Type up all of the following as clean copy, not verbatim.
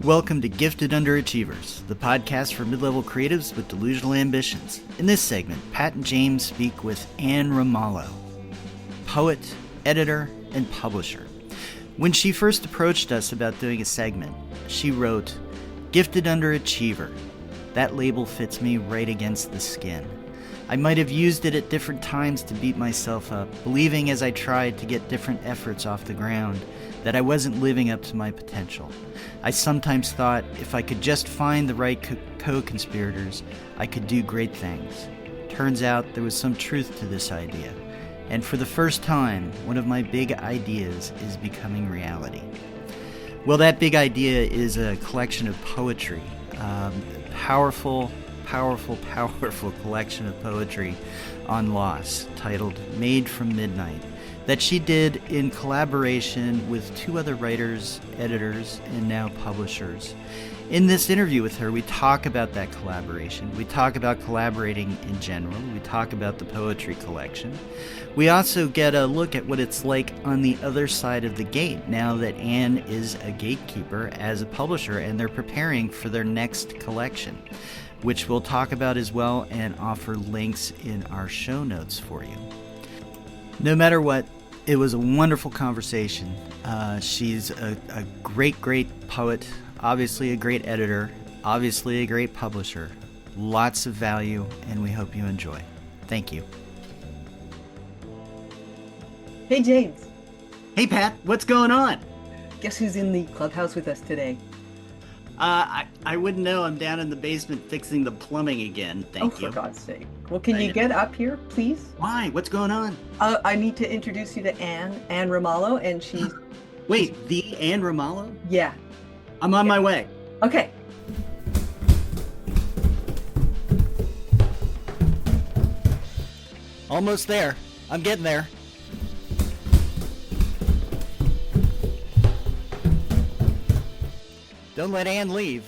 Welcome to Gifted Underachievers, the podcast for mid-level creatives with delusional ambitions. In this segment, Pat and James speak with Anne Ramallo, poet, editor, and publisher. When she first approached us about doing a segment, she wrote, "Gifted Underachiever. That label fits me right against the skin. I might have used it at different times to beat myself up, believing as I tried to get different efforts off the ground that I wasn't living up to my potential. I sometimes thought if I could just find the right co-conspirators, I could do great things. Turns out there was some truth to this idea. And for the first time, one of my big ideas is becoming reality." Well, that big idea is a collection of poetry. Powerful collection of poetry on loss titled Made from Midnight that she did in collaboration with two other writers, editors, and now publishers. In this interview with her, we talk about that collaboration. We talk about collaborating in general. We talk about the poetry collection. We also get a look at what it's like on the other side of the gate now that Anne is a gatekeeper as a publisher and they're preparing for their next collection, which we'll talk about as well and offer links in our show notes for you. No matter what, it was a wonderful conversation. She's a great poet, obviously a great editor, obviously a great publisher. Lots of value, and we hope you enjoy. Thank you. Hey, James. Hey, Pat, what's going on? Guess who's in the clubhouse with us today? I wouldn't know. I'm down in the basement fixing the plumbing again. Thank you. For God's sake. Well, can you get up here, please? Why? What's going on? I need to introduce you to Anne Ramallo, and she's... Wait, the Anne Ramallo? Yeah. I'm on my way. Okay. Almost there. I'm getting there. Don't let Anne leave.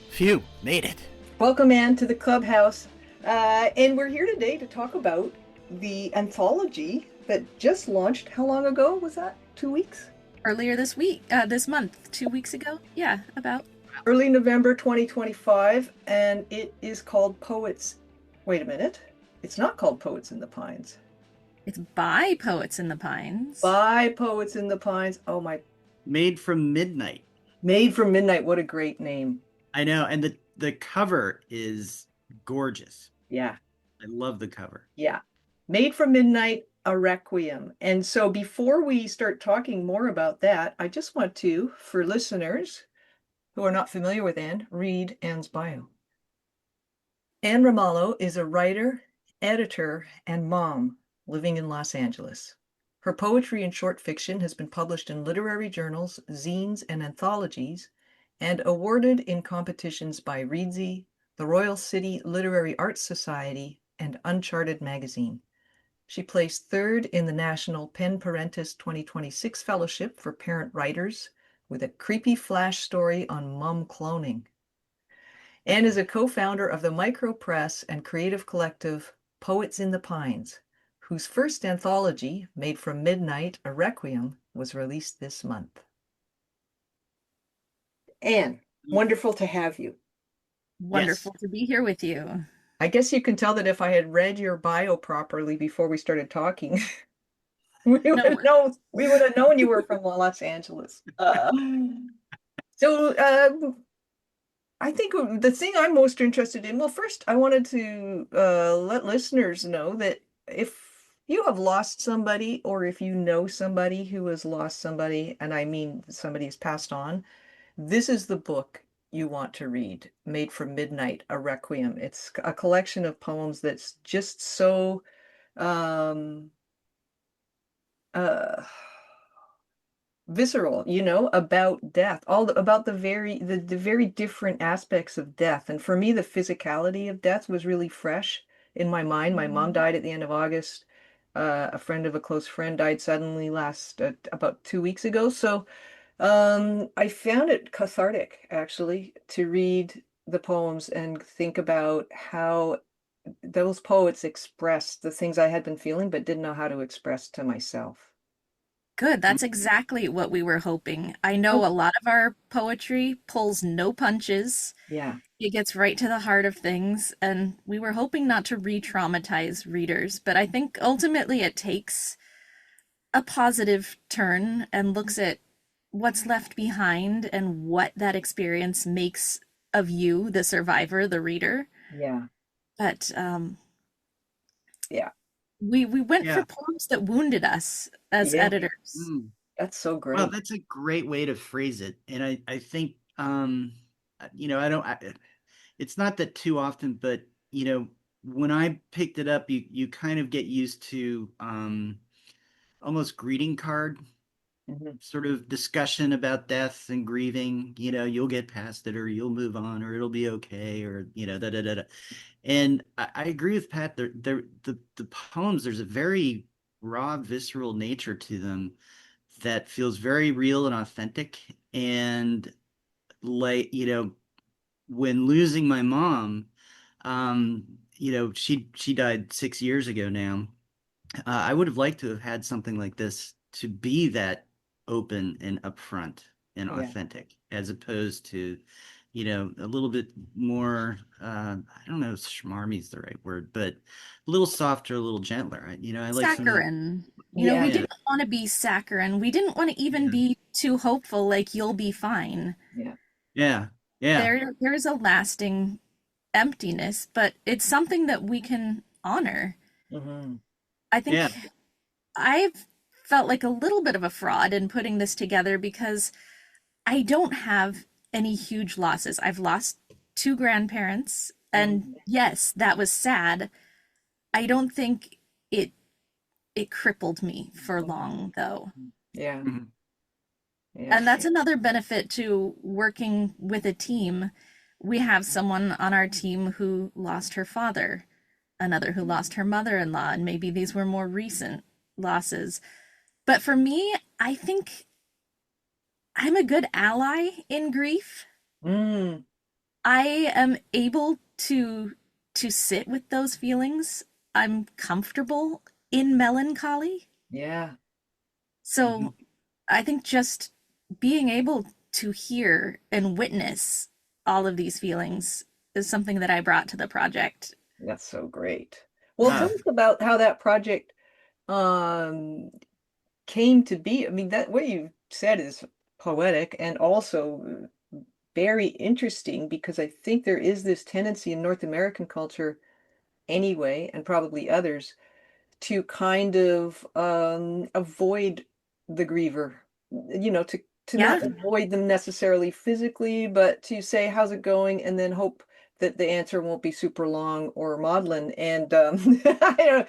Phew, made it. Welcome, Anne, to the clubhouse. And we're here today to talk about the anthology that just launched. How long ago was that? 2 weeks? Earlier this month, 2 weeks ago. Yeah, about. Early November 2025, and it is called Poets. Wait a minute. It's not called Poets in the Pines. It's by Poets in the Pines. By Poets in the Pines. Oh my. Made from Midnight. Made from Midnight. What a great name. I know. And the cover is gorgeous. Yeah. I love the cover. Yeah. Made from Midnight, a Requiem. And so before we start talking more about that, I just want to, for listeners who are not familiar with Anne, read Anne's bio. Anne Ramallo is a writer, editor, and mom living in Los Angeles. Her poetry and short fiction has been published in literary journals, zines, and anthologies, and awarded in competitions by rizz, the Royal City Literary Arts Society, and Uncharted magazine. She placed third in the National Pen Parentis 2026 Fellowship for Parent Writers with a creepy flash story on mum cloning. Anne is a co-founder of the micro press and creative collective Poets in the Pines, whose first anthology, Made from Midnight, a Requiem, was released this month. Anne, wonderful to have you. Wonderful to be here with you. I guess you can tell that if I had read your bio properly before we started talking, we would have known you were from Los Angeles. So I think the thing I'm most interested in, well, first I wanted to let listeners know that if you have lost somebody, or if you know somebody who has lost somebody, and I mean somebody has passed on, this is the book you want to read, Made from Midnight, a Requiem. It's a collection of poems that's just so visceral, about death, about the very different aspects of death. And for me, the physicality of death was really fresh in my mind. My mom died at the end of August. A friend of a close friend died suddenly about 2 weeks ago. So I found it cathartic, actually, to read the poems and think about how those poets expressed the things I had been feeling but didn't know how to express to myself. Good. That's exactly what we were hoping. I know Oh, a lot of our poetry pulls no punches. yeah. It gets right to the heart of things, and we were hoping not to re-traumatize readers, but I think ultimately it takes a positive turn and looks at what's left behind and what that experience makes of you, the survivor, the reader. Yeah. But Yeah. we went for Yeah. poems that wounded us as Yeah. editors. Mm. That's so Well, great. that's a great way to phrase it. And I think, I don't, it's not that too often, but, when I picked it up, you kind of get used to, almost greeting card Mhm. sort of discussion about death and grieving. You'll get past it, or you'll move on, or it'll be okay, or da da da da. And I agree with Pat. The poems, there's a very raw, visceral nature to them that feels very real and authentic. And like, when losing my mom, she died 6 years ago now. I would have liked to have had something like this to be that open and upfront and Yeah. authentic, as opposed to, a little bit more, I don't know if schmarmy is the right word, but a little softer, a little gentler. I like some of the, Saccharine. We Yeah. yeah, didn't want to be saccharine. We didn't want to even yeah, be too hopeful, like you'll be fine. Yeah. yeah, yeah, There's a lasting emptiness, but it's something that we can honor. Hmm. I yeah. think I've felt like a little bit of a fraud in putting this together because I don't have any huge losses. I've lost two grandparents, and Hmm. yes, that was sad. I don't think it it crippled me for long though. Yeah. Mhm. Yeah. And that's another benefit to working with a team. We have someone on our team who lost her father, another who lost her mother-in-law, and maybe these were more recent losses. But for me, I think I'm a good ally in grief. Mm. I am able to sit with those feelings. I'm comfortable in melancholy. Yeah. So Mhm. I think just being able to hear and witness all of these feelings is something that I brought to the project. That's so great. Well, tell Ah, us about how that project um came to be. I mean, that what you said is poetic and also very interesting because I think there is this tendency in North American culture anyway, and probably others, to kind of avoid the griever, to Yeah, not avoid them necessarily physically, but to say, "How's it going?" and then hope that the answer won't be super long or maudlin. And I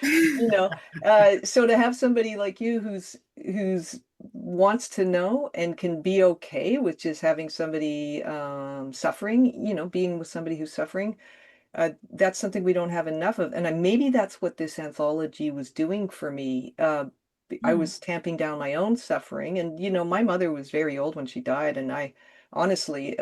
don't, so to have somebody like you who's wants to know and can be okay with just having somebody suffering, being with somebody who's suffering, that's something we don't have enough of, and maybe that's what this anthology was doing for me. I mm, was tamping down my own suffering, and my mother was very old when she died, and I honestly,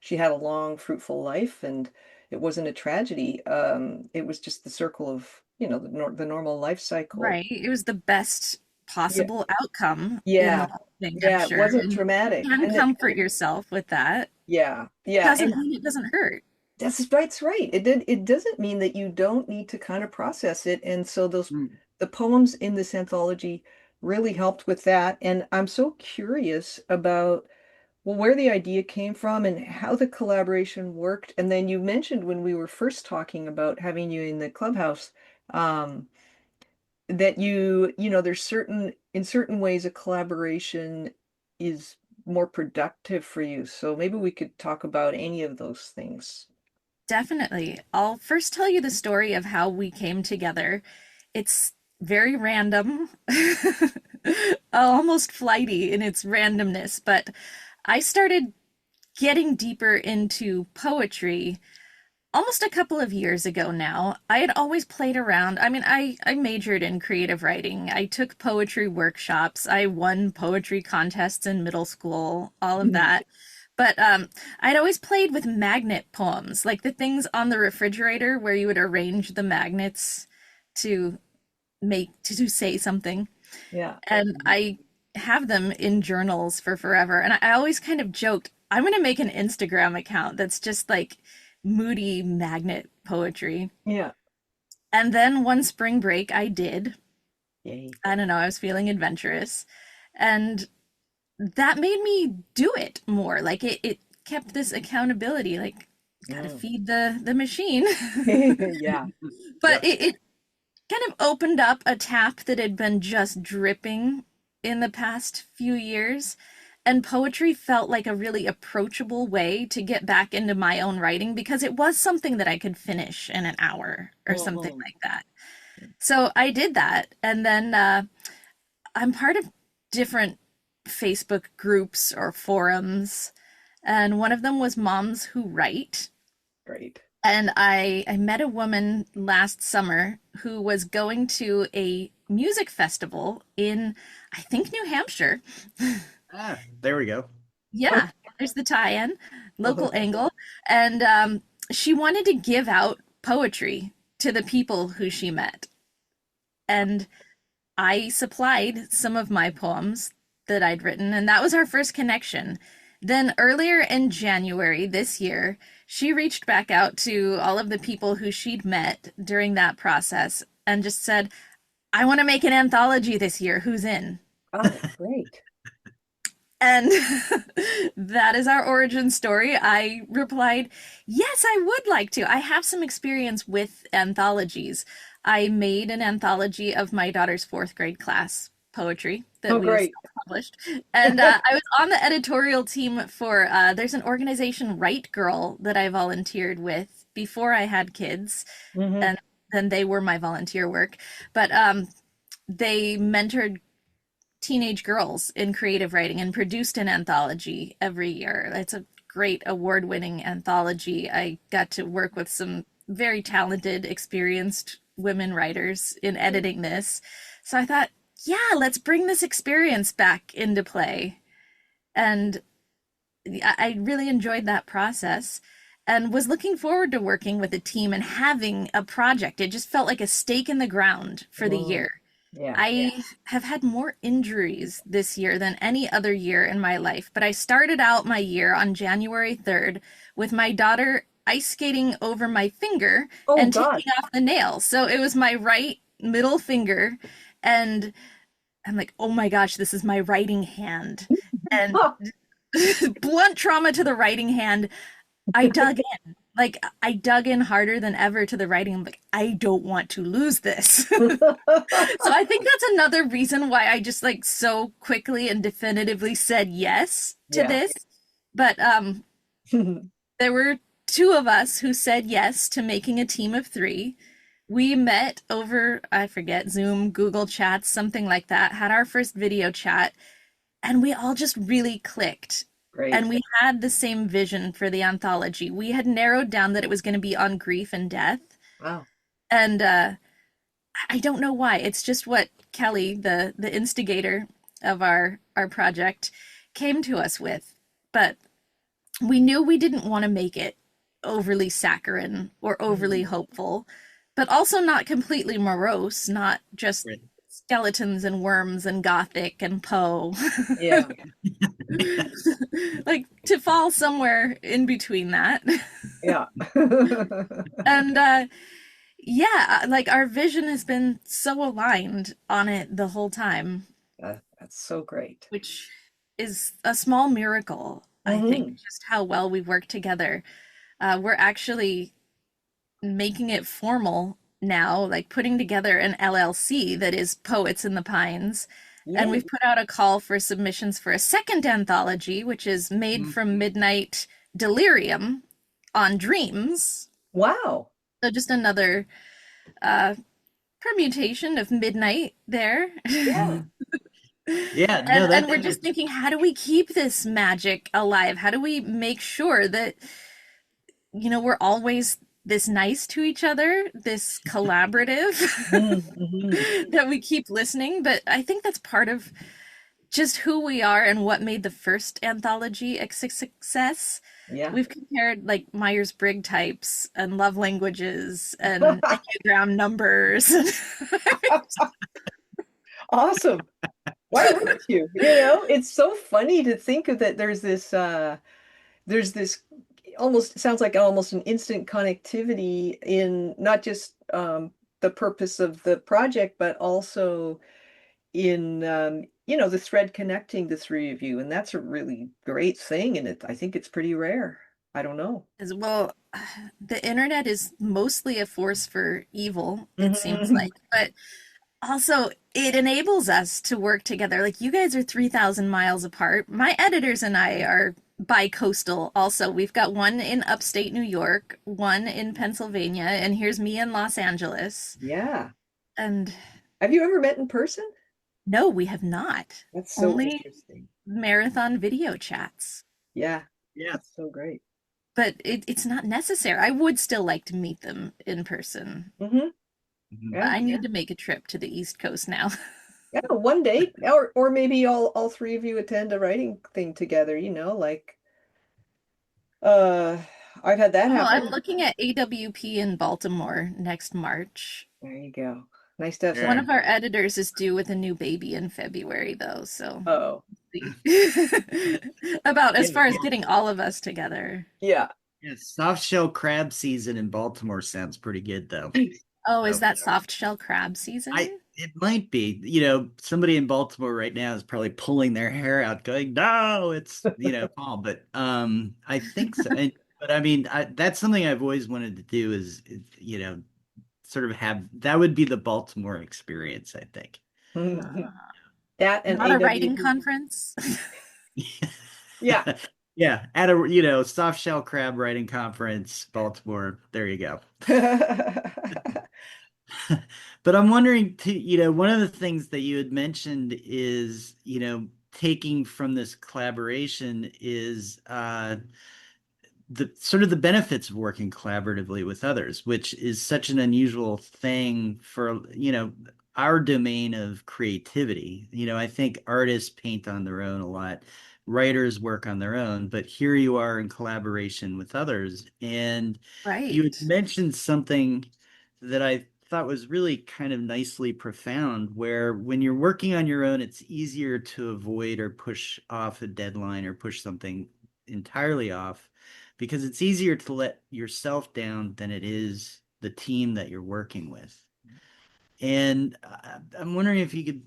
she had a long, fruitful life, and it wasn't a tragedy. It was just the circle of, the normal life cycle. right. It was the best Yeah, possible outcome in the yeah, whole thing, I'm yeah. It sure. wasn't And traumatic, you can and it, comfort yourself with that. yeah, yeah, and Doesn't mean it doesn't hurt. That's right. It doesn't mean that you don't need to kind of process it. And so mm. the poems in this anthology really helped with that. And I'm so curious about, well, where the idea came from and how the collaboration worked. And then you mentioned when we were first talking about having you in the clubhouse, um, that there's in certain ways a collaboration is more productive for you. So maybe we could talk about any of those things. Definitely. I'll first tell you the story of how we came together. It's very random, almost flighty in its randomness, but I started getting deeper into poetry almost a couple of years ago now. I had always played around. I mean, I majored in creative writing. I took poetry workshops. I won poetry contests in middle school, all of Mhm. that. But I'd always played with magnet poems, like the things on the refrigerator where you would arrange the magnets to to say something. Yeah. And I have them in journals for forever. And I always kind of joked, I'm going to make an Instagram account that's just like moody magnet poetry. Yeah. And then one spring break, I did. Yay. I don't know, I was feeling adventurous. And that made me do it more. Like it kept this accountability, like, gotta Mm. feed the machine. Yeah. But Yep. it kind of opened up a tap that had been just dripping in the past few years. And poetry felt like a really approachable way to get back into my own writing because it was something that I could finish in an hour or something Mhm. like that. So I did that. And then I'm part of different Facebook groups or forums. And one of them was Moms Who Write. Great. And I met a woman last summer who was going to a music festival in, I think, New Hampshire. There we go. Yeah, there's the tie-in, local angle. And she wanted to give out poetry to the people who she met. And I supplied some of my poems that I'd written, and that was our first connection. Then earlier in January this year, she reached back out to all of the people who she'd met during that process and just said, I want to make an anthology this year. Who's in? Oh, great. And that is our origin story. I replied, yes, I would like to. I have some experience with anthologies. I made an anthology of my daughter's fourth grade class poetry that Oh, we great. published. And I was on the editorial team for, there's an organization, Right Girl, that I volunteered with before I had kids. Mhm. And then they were my volunteer work. But they mentored teenage girls in creative writing and produced an anthology every year. It's a great award-winning anthology. I got to work with some very talented, experienced women writers in editing this. So I thought, yeah, let's bring this experience back into play. And I really enjoyed that process and was looking forward to working with a team and having a project. It just felt like a stake in the ground for the year. Yeah. I have had more injuries this year than any other year in my life, but I started out my year on January 3rd with my daughter ice skating over my finger Oh, and God. taking off the nail. So it was my right middle finger, and I'm like, oh my gosh, this is my writing hand. And Huh. blunt trauma to the writing hand. I dug in. Like, I dug in harder than ever to the writing. I'm like, I don't want to lose this. So I think that's another reason why I just like so quickly and definitively said yes to Yeah. this. But there were two of us who said yes to making a team of three. We met over, I forget, Zoom, Google Chats, something like that, had our first video chat, and we all just really clicked. Great. And we had the same vision for the anthology. We had narrowed down that it was going to be on grief and death. Wow. And I don't know why. It's just what Kelly, the instigator of our project, came to us with. But we knew we didn't want to make it overly saccharine or overly hopeful, but also not completely morose, not just Right. skeletons and worms and gothic and Poe. Yeah. Like to fall somewhere in between that. Yeah. And yeah, like our vision has been so aligned on it the whole time, That's so great. which is a small miracle, I think, just how well we work together. We're actually making it formal now, like putting together an LLC that is Poets in the Pines. And we've put out a call for submissions for a second anthology, which is Made from Midnight Delirium on Dreams. Wow. So just another permutation of midnight there. Yeah. Yeah, no, And we're just thinking, how do we keep this magic alive? How do we make sure that, you know, we're always this nice to each other, this collaborative, that we keep listening? But I think that's part of just who we are and what made the first anthology a success. Yeah. We've compared like Myers-Briggs types and love languages and Enneagram numbers. Awesome. Why wouldn't you? You know, it's so funny to think of that there's this almost sounds like almost an instant connectivity in not just the purpose of the project, but also in the thread connecting the three of you. And that's a really great thing. And I think it's pretty rare. I don't know. As well, the internet is mostly a force for evil, it seems Mhm. like, but also it enables us to work together. Like you guys are 3,000 miles apart. My editors and I are bi-coastal also. We've got one in upstate New York, one in Pennsylvania, and here's me in Los Angeles. Yeah. And Have you ever met in person? no, we have not. That's so Only interesting. marathon video chats. Yeah, Yeah. that's so great. But it's not necessary. I would still like to meet them in person. Hmm. Mhm. But Yeah, I yeah. need to make a trip to the East Coast now. Yeah, one day, or maybe all three of you attend a writing thing together, like uh I've had that Well, I'm happen. looking at AWP in Baltimore next March. There you go. Nice to have One Yeah. of our editors is due with a new baby in February, though, so Oh, see. About as Yeah. far as getting all of us together. yeah. Yeah. Soft shell crab season in Baltimore sounds pretty good though. Oh, is So that soft shell crab I season? it might be, somebody in Baltimore right now is probably pulling their hair out, going, "No, it's fall." But I think so. But I mean, that's something I've always wanted to do sort of have that would be the Baltimore experience, I think. That and Not a writing AWP. conference. Yeah. Yeah, at a soft shell crab writing conference, Baltimore. There you go. But I'm wondering too, one of the things that you had mentioned is, taking from this collaboration is the sort of the benefits of working collaboratively with others, which is such an unusual thing for, our domain of creativity. I think artists paint on their own a lot, writers work on their own, but here you are in collaboration with others. And you had Right. mentioned something that I thought was really kind of nicely profound, where when you're working on your own, it's easier to avoid or push off a deadline or push something entirely off because it's easier to let yourself down than it is the team that you're working with. And I'm wondering if you could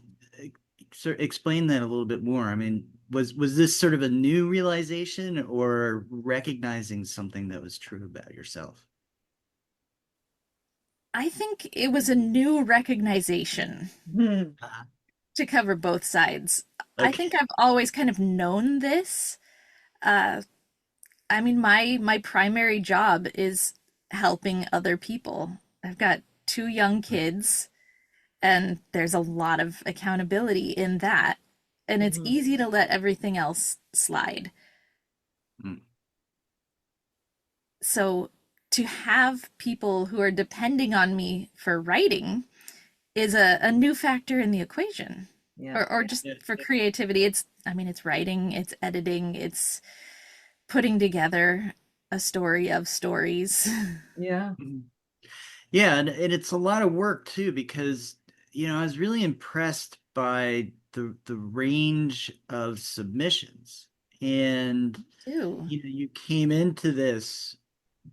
explain that a little bit more. I mean, was this sort of a new realization or recognizing something that was true about yourself? I think it was a new recognition Hmm. Uh, to cover both sides. I okay. think I've always kind of known this. Uh, I mean, my primary job is helping other people. I've got two young kids, and there's a lot of accountability in that. And it's Mhm. easy to let everything else slide. Mm. So to have people who are depending on me for writing is a new factor in the equation. Yeah. Or just Yeah. for creativity, I mean, it's writing, it's editing, it's putting together a story of stories. Yeah. Mhm. Yeah, and it's a lot of work too because I was really impressed by the range of submissions. And Too. you came into this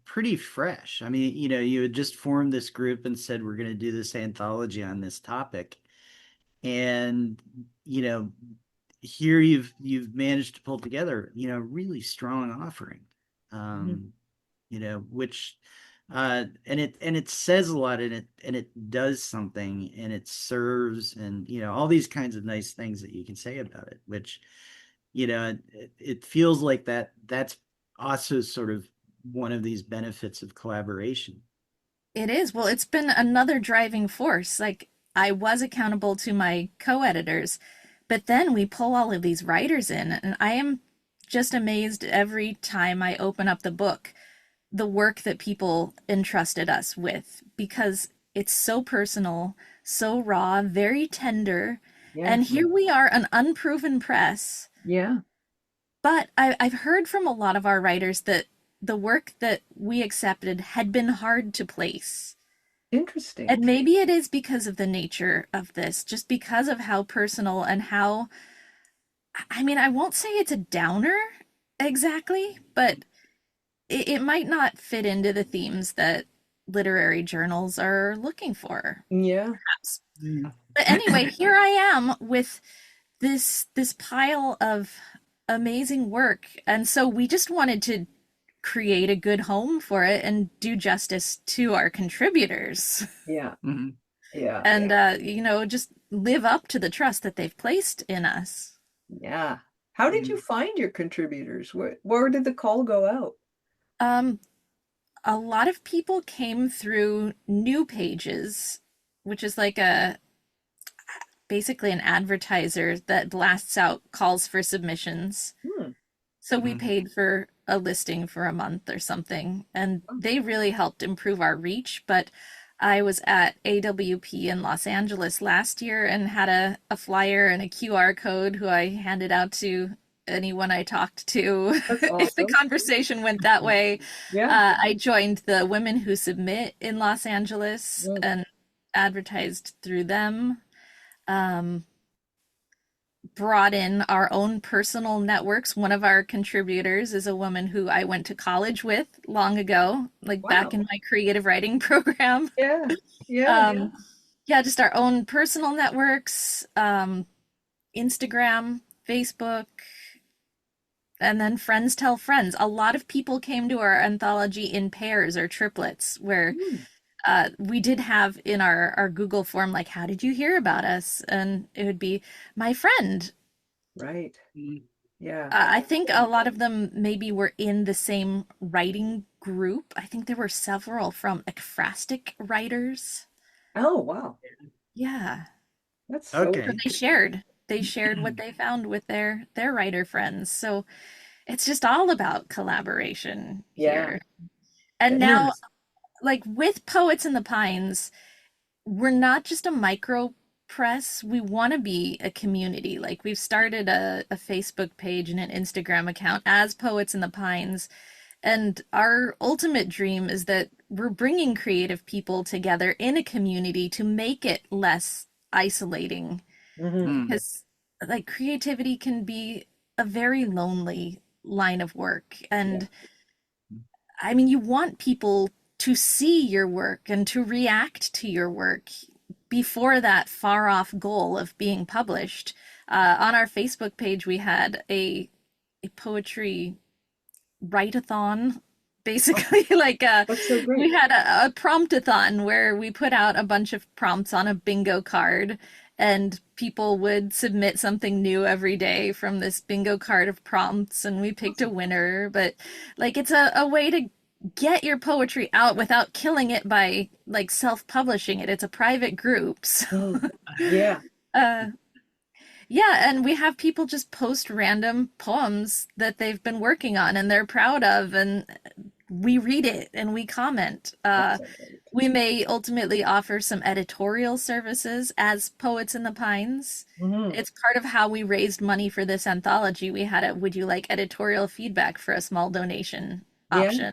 pretty fresh. I mean, you had just formed this group and said we're going to do this anthology on this topic. And you know, here you've managed to pull together, really strong offering. Mhm. Um, which and it says a lot and it does something and it serves and all these kinds of nice things that you can say about it, which it feels like that's also sort of one of these benefits of collaboration. It is. Well, it's been another driving force. Like, I was accountable to my co-editors, but then we pull all of these writers in, and I am just amazed every time I open up the book, the work that people entrusted us with, because it's so personal, so raw, very tender. Yeah. And here we are, an unproven press. Yeah. But I've heard from a lot of our writers that the work that we accepted had been hard to place. Interesting. And maybe it is because of the nature of this, just because of how personal and how, I mean, I won't say it's a downer exactly, but it might not fit into the themes that literary journals are looking for, Yeah. perhaps. Mm. But anyway, here I am with this pile of amazing work. And so we just wanted to create a good home for it and do justice to our contributors. Yeah. Mhm. Yeah. And just live up to the trust that they've placed in us. Yeah. How did you Mm. find your contributors? Where did the call go out? Um, a lot of people came through New Pages, which is like a basically an advertiser that blasts out calls for submissions. Hmm. So we Mhm. paid for a listing for a month or something, and Oh, they really helped improve our reach. But I was at AWP in Los Angeles last year and had a flyer and a QR code who I handed out to anyone I talked to. that's If the awesome. conversation went that way, Yeah. I joined the Women Who Submit in Los Angeles Yeah. and advertised through them. Um, Brought in our own personal networks. One of our contributors is a woman who I went to college with long ago, like back Wow. in my creative writing program. Yeah. Yeah. Um, yeah, just our own personal networks, Instagram, Facebook, and then friends tell friends. A lot of people came to our anthology in pairs or triplets, where Hmm. we did have in our Google form, like, how did you hear about us? And it would be my friend. Right. Mm. Yeah. I think a lot of them maybe were in the same writing group. I think there were several from ekphrastic writers. Oh, wow. Yeah. That's so So Okay. they shared what they found with their writer friends. So it's just all about collaboration yeah. here. And That's now, Yes. like with Poets in the Pines, we're not just a micro press. We want to be a community. Like we've started a Facebook page and an Instagram account as Poets in the Pines. And our ultimate dream is that we're bringing creative people together in a community to make it less isolating. hmm Mm. Because, like, creativity can be a very lonely line of work. Yeah. And I mean, you want people to see your work and to react to your work before that far off goal of being published. On our Facebook page, we had a poetry write-a-thon, Oh, basically. Like that's so we great. had a prompt-a-thon where we put out a bunch of prompts on a bingo card, and people would submit something new every day from this bingo card of prompts, and we picked a Awesome. winner. But like it's a way to get your poetry out without killing it by like self-publishing it. It's a private group. So Mm. Yeah. uh yeah, and we have people just post random poems that they've been working on and they're proud of, and we read it and we comment. That's so great. We may ultimately offer some editorial services as Poets in the Pines. hmm It's part of how we raised money for this anthology. We had a would you like editorial feedback for a small donation Yeah. option.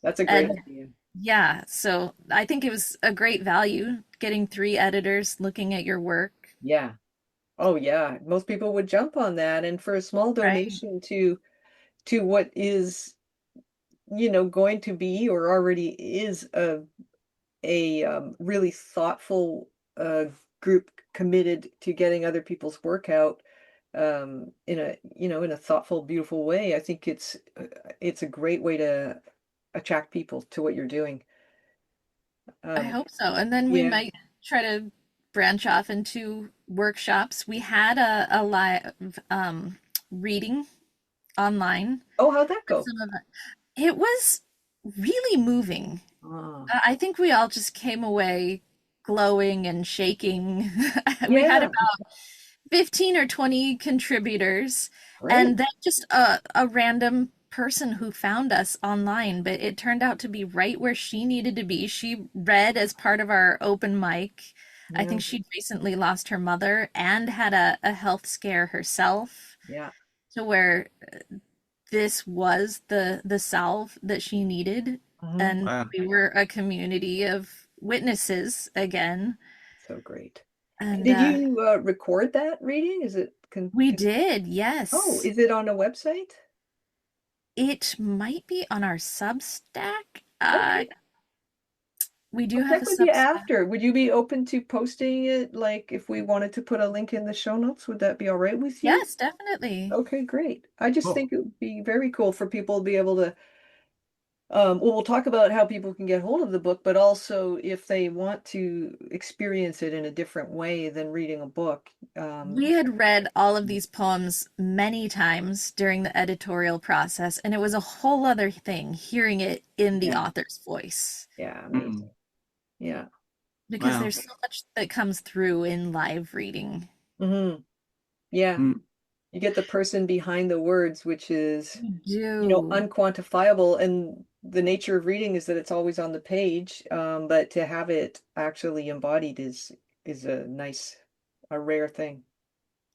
That's a great And idea. yeah, so I think it was a great value getting three editors looking at your work. Yeah. Oh, yeah. Most people would jump on that. And for a small Right. donation to what is, going to be or already is a really thoughtful group committed to getting other people's work out in a thoughtful, beautiful way. I think it's a great way to attract people to what you're doing. I Um, hope so. And then we yeah. might try to branch off into workshops. We had a live reading online. Oh, how'd that go? Some of it was really moving. Ah, I think we all just came away glowing and shaking. We had yeah, about 15 or 20 contributors, great. and then just a random person who found us online, but it turned out to be right where she needed to be. She read as part of our open mic. I Yeah, think she'd recently lost her mother and had a health scare herself, yeah. to where this was the salve that she needed. hmm And Wow. we were a community of witnesses again. So great. And And did you record that reading? Is it we did, Oh, yes. is it on a website? It might be on our Substack. Okay. We do I'll have check a with you Substack. after. Would you be open to posting it? Like if we wanted to put a link in the show notes, would that be all right with you? Yes, definitely. Okay, great. I just Cool. think it would be very cool for people to be able to, well, we'll talk about how people can get hold of the book, but also if they want to experience it in a different way than reading a book. We had read all of these poems many times during the editorial process, and it was a whole other thing hearing it in the Yeah, author's voice yeah, Mm. amazing. Yeah. because Wow. there's so much that comes through in live reading. Hmm. Yeah. Mm. You get the person behind the words, which is, You do. unquantifiable. And the nature of reading is that it's always on the page. But to have it actually embodied is a rare thing.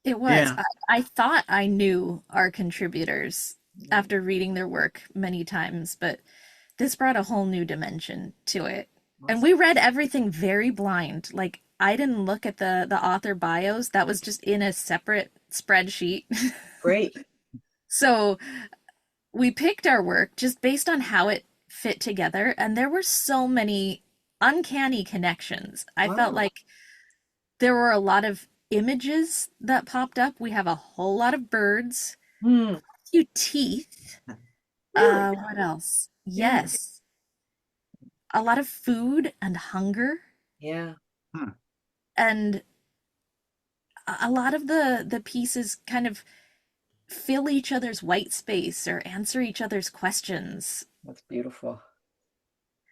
It was. Yeah. I thought I knew our contributors Mhm. after reading their work many times, but this brought a whole new dimension to it. And Awesome. we read everything very blind. Like I didn't look at the author bios. That was just in a separate spreadsheet. Great. So we picked our work just based on how it fit together, and there were so many uncanny connections. I felt Wow. like there were a lot of images that popped up. We have a whole lot of birds, Hmm. a few teeth. Really? What else? Yeah. Yes, a lot of food and hunger, Yeah. Huh. and a lot of the pieces kind of fill each other's white space or answer each other's questions. That's beautiful.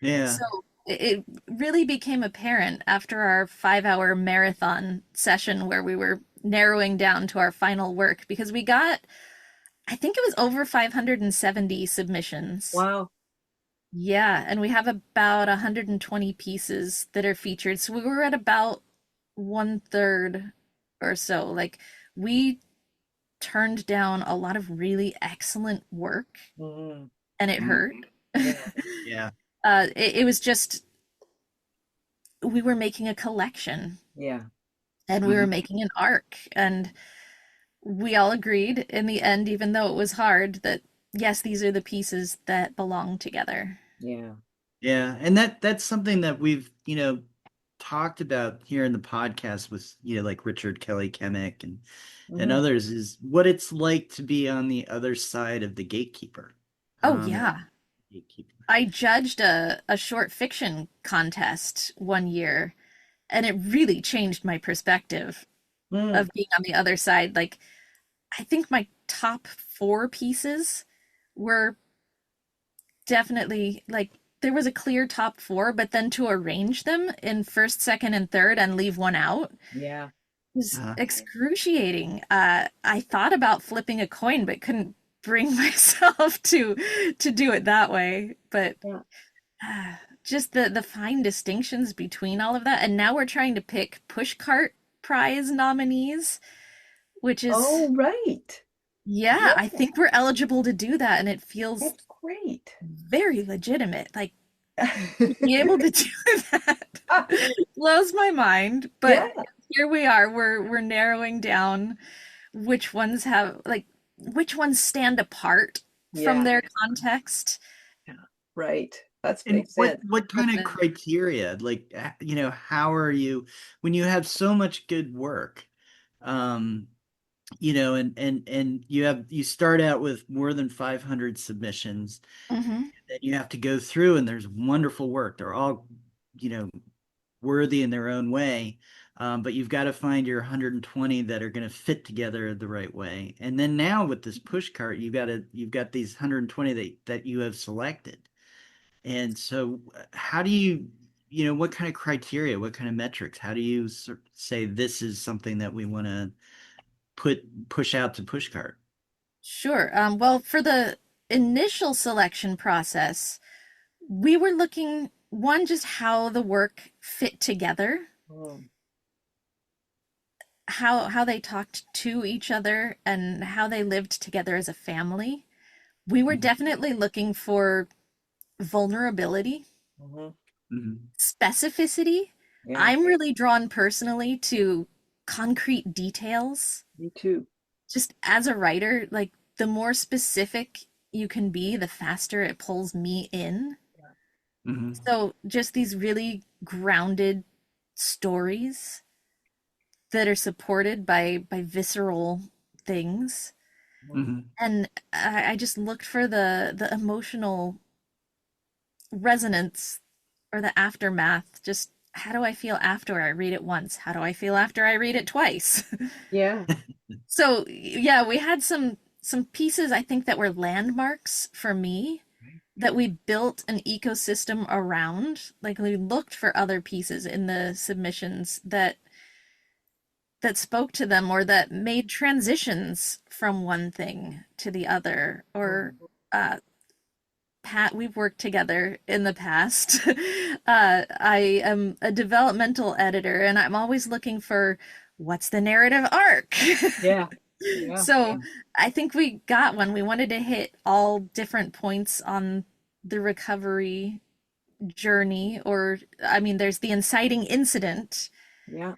Yeah. So it really became apparent after our 5 hour marathon session where we were narrowing down to our final work because we got, I think it was over 570 submissions. Wow. Yeah, and we have about 120 pieces that are featured. So we were at about one third or so. Like we turned down a lot of really excellent work Hmm. and it Mm. hurt. Yeah. Yeah. It was just, we were making a collection Yeah. and we were Mhm. making an arc. And we all agreed in the end, even though it was hard, that yes, these are the pieces that belong together. Yeah. Yeah. And that's something that we've, talked about here in the podcast with, like Richard Kelly Kemick and Hmm. others is what it's like to be on the other side of the gatekeeper. Oh, Um, yeah. gatekeeper. I judged a short fiction contest one year, and it really changed my perspective Mm. of being on the other side. Like, I think my top four pieces were definitely like there was a clear top four, but then to arrange them in first, second, and third and leave one out Yeah. was Uh, excruciating. I thought about flipping a coin, but couldn't bring myself to do it that way. But Yeah. just the fine distinctions between all of that, and now we're trying to pick pushcart prize nominees, which is Oh, right. yeah, Yeah. I think we're eligible to do that, and it feels That's great. very legitimate. Like to be able to do that blows my mind. But Yeah. here we are. We're narrowing down which ones have like which ones stand apart from Yeah. their context. Yeah. Right. That and makes what sense. what kind of criteria, like, how are you when you have so much good work, um, and you start out with more than 500 submissions, Hmm. that you have to go through, and there's wonderful work. They're all, you know, worthy in their own way. But you've got to find your 120 that are going to fit together the right way. And then now with this push cart, you've got these 120 that you have selected. And so how do what kind of criteria, what kind of metrics, how do you say this is something that we want to push out to push cart? Sure. Well, for the initial selection process, we were looking one just how the work fit together, Mm. how they talked to each other and how they lived together as a family. We were definitely looking for vulnerability. Hmm. specificity. Yeah, I'm really drawn personally to concrete details. me too. Just as a writer, like the more specific you can be, the faster it pulls me in. So just these really grounded stories that are supported by visceral things. And I just looked for the emotional resonance or the aftermath. Just how do I feel after I read it once? How do I feel after I read it twice? Yeah. So yeah, we had some pieces I think that were landmarks for me that we built an ecosystem around. Like we looked for other pieces in the submissions that spoke to them or that made transitions from one thing to the other. Or Pat, we've worked together in the past. I am a developmental editor and I'm always looking for what's the narrative arc. Yeah. Yeah. So I think we got one. We wanted to hit all different points on the recovery journey, or I mean, there's the inciting incident, Yeah.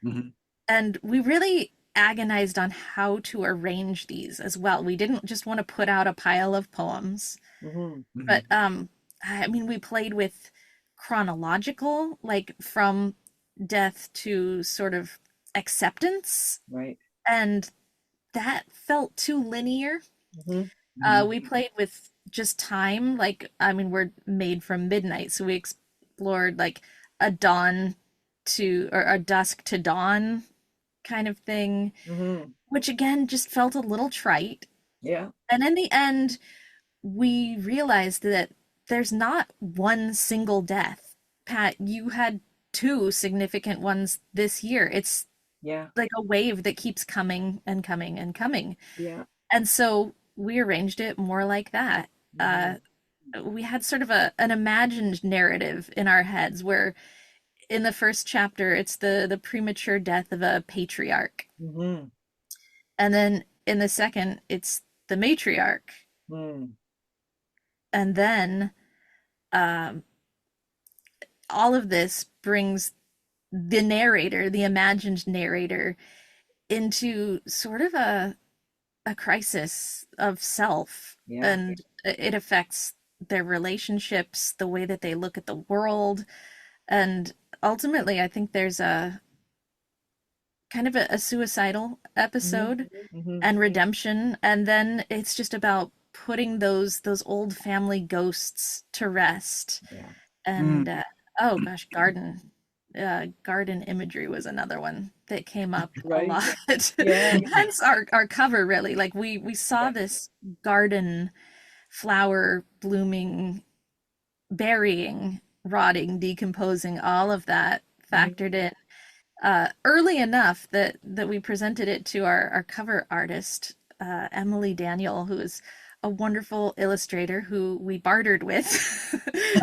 and we really agonized on how to arrange these as well. We didn't just want to put out a pile of poems, but I mean, we played with chronological, like from death to sort of acceptance, Right. and that felt too linear. We played with just time, like I mean, we're made from midnight, so we explored like a dawn to or a dusk to dawn kind of thing, which again just felt a little trite. Yeah. And in the end, we realized that there's not one single death. Pat, you had two significant ones this year. It's Yeah. like a wave that keeps coming and coming and coming. Yeah. And so we arranged it more like that. We had sort of an imagined narrative in our heads where in the first chapter it's the premature death of a patriarch. And then in the second it's the matriarch. And then all of this brings the narrator, the imagined narrator, into sort of a crisis of self. Yeah. And it affects their relationships, the way that they look at the world. And ultimately, I think there's a kind of a suicidal episode and redemption. And then it's just about putting those old family ghosts to rest. Yeah. And oh gosh, garden imagery was another one that came up a Right. lot. Yeah. Hence our cover, really. Like we saw this garden, flower blooming, burying, rotting, decomposing, all of that factored in early enough that we presented it to our cover artist, Emily Daniel, who is a wonderful illustrator who we bartered with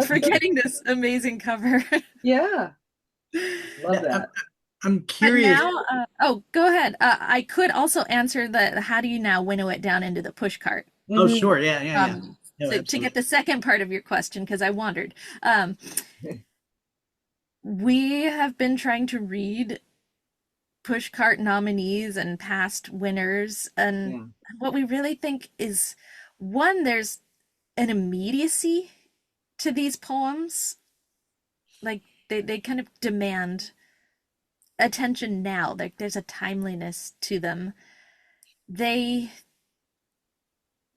for getting this amazing cover. Yeah. Love that. I'm But curious. now, oh, go ahead. I could also answer the how do you now winnow it down into the push cart? Oh, sure. Yeah. No, To get the second part of your question, because I wandered. We have been trying to read pushcart nominees and past winners, and what we really think is one, there's an immediacy to these poems. Like they kind of demand attention now. Like there's a timeliness to them. They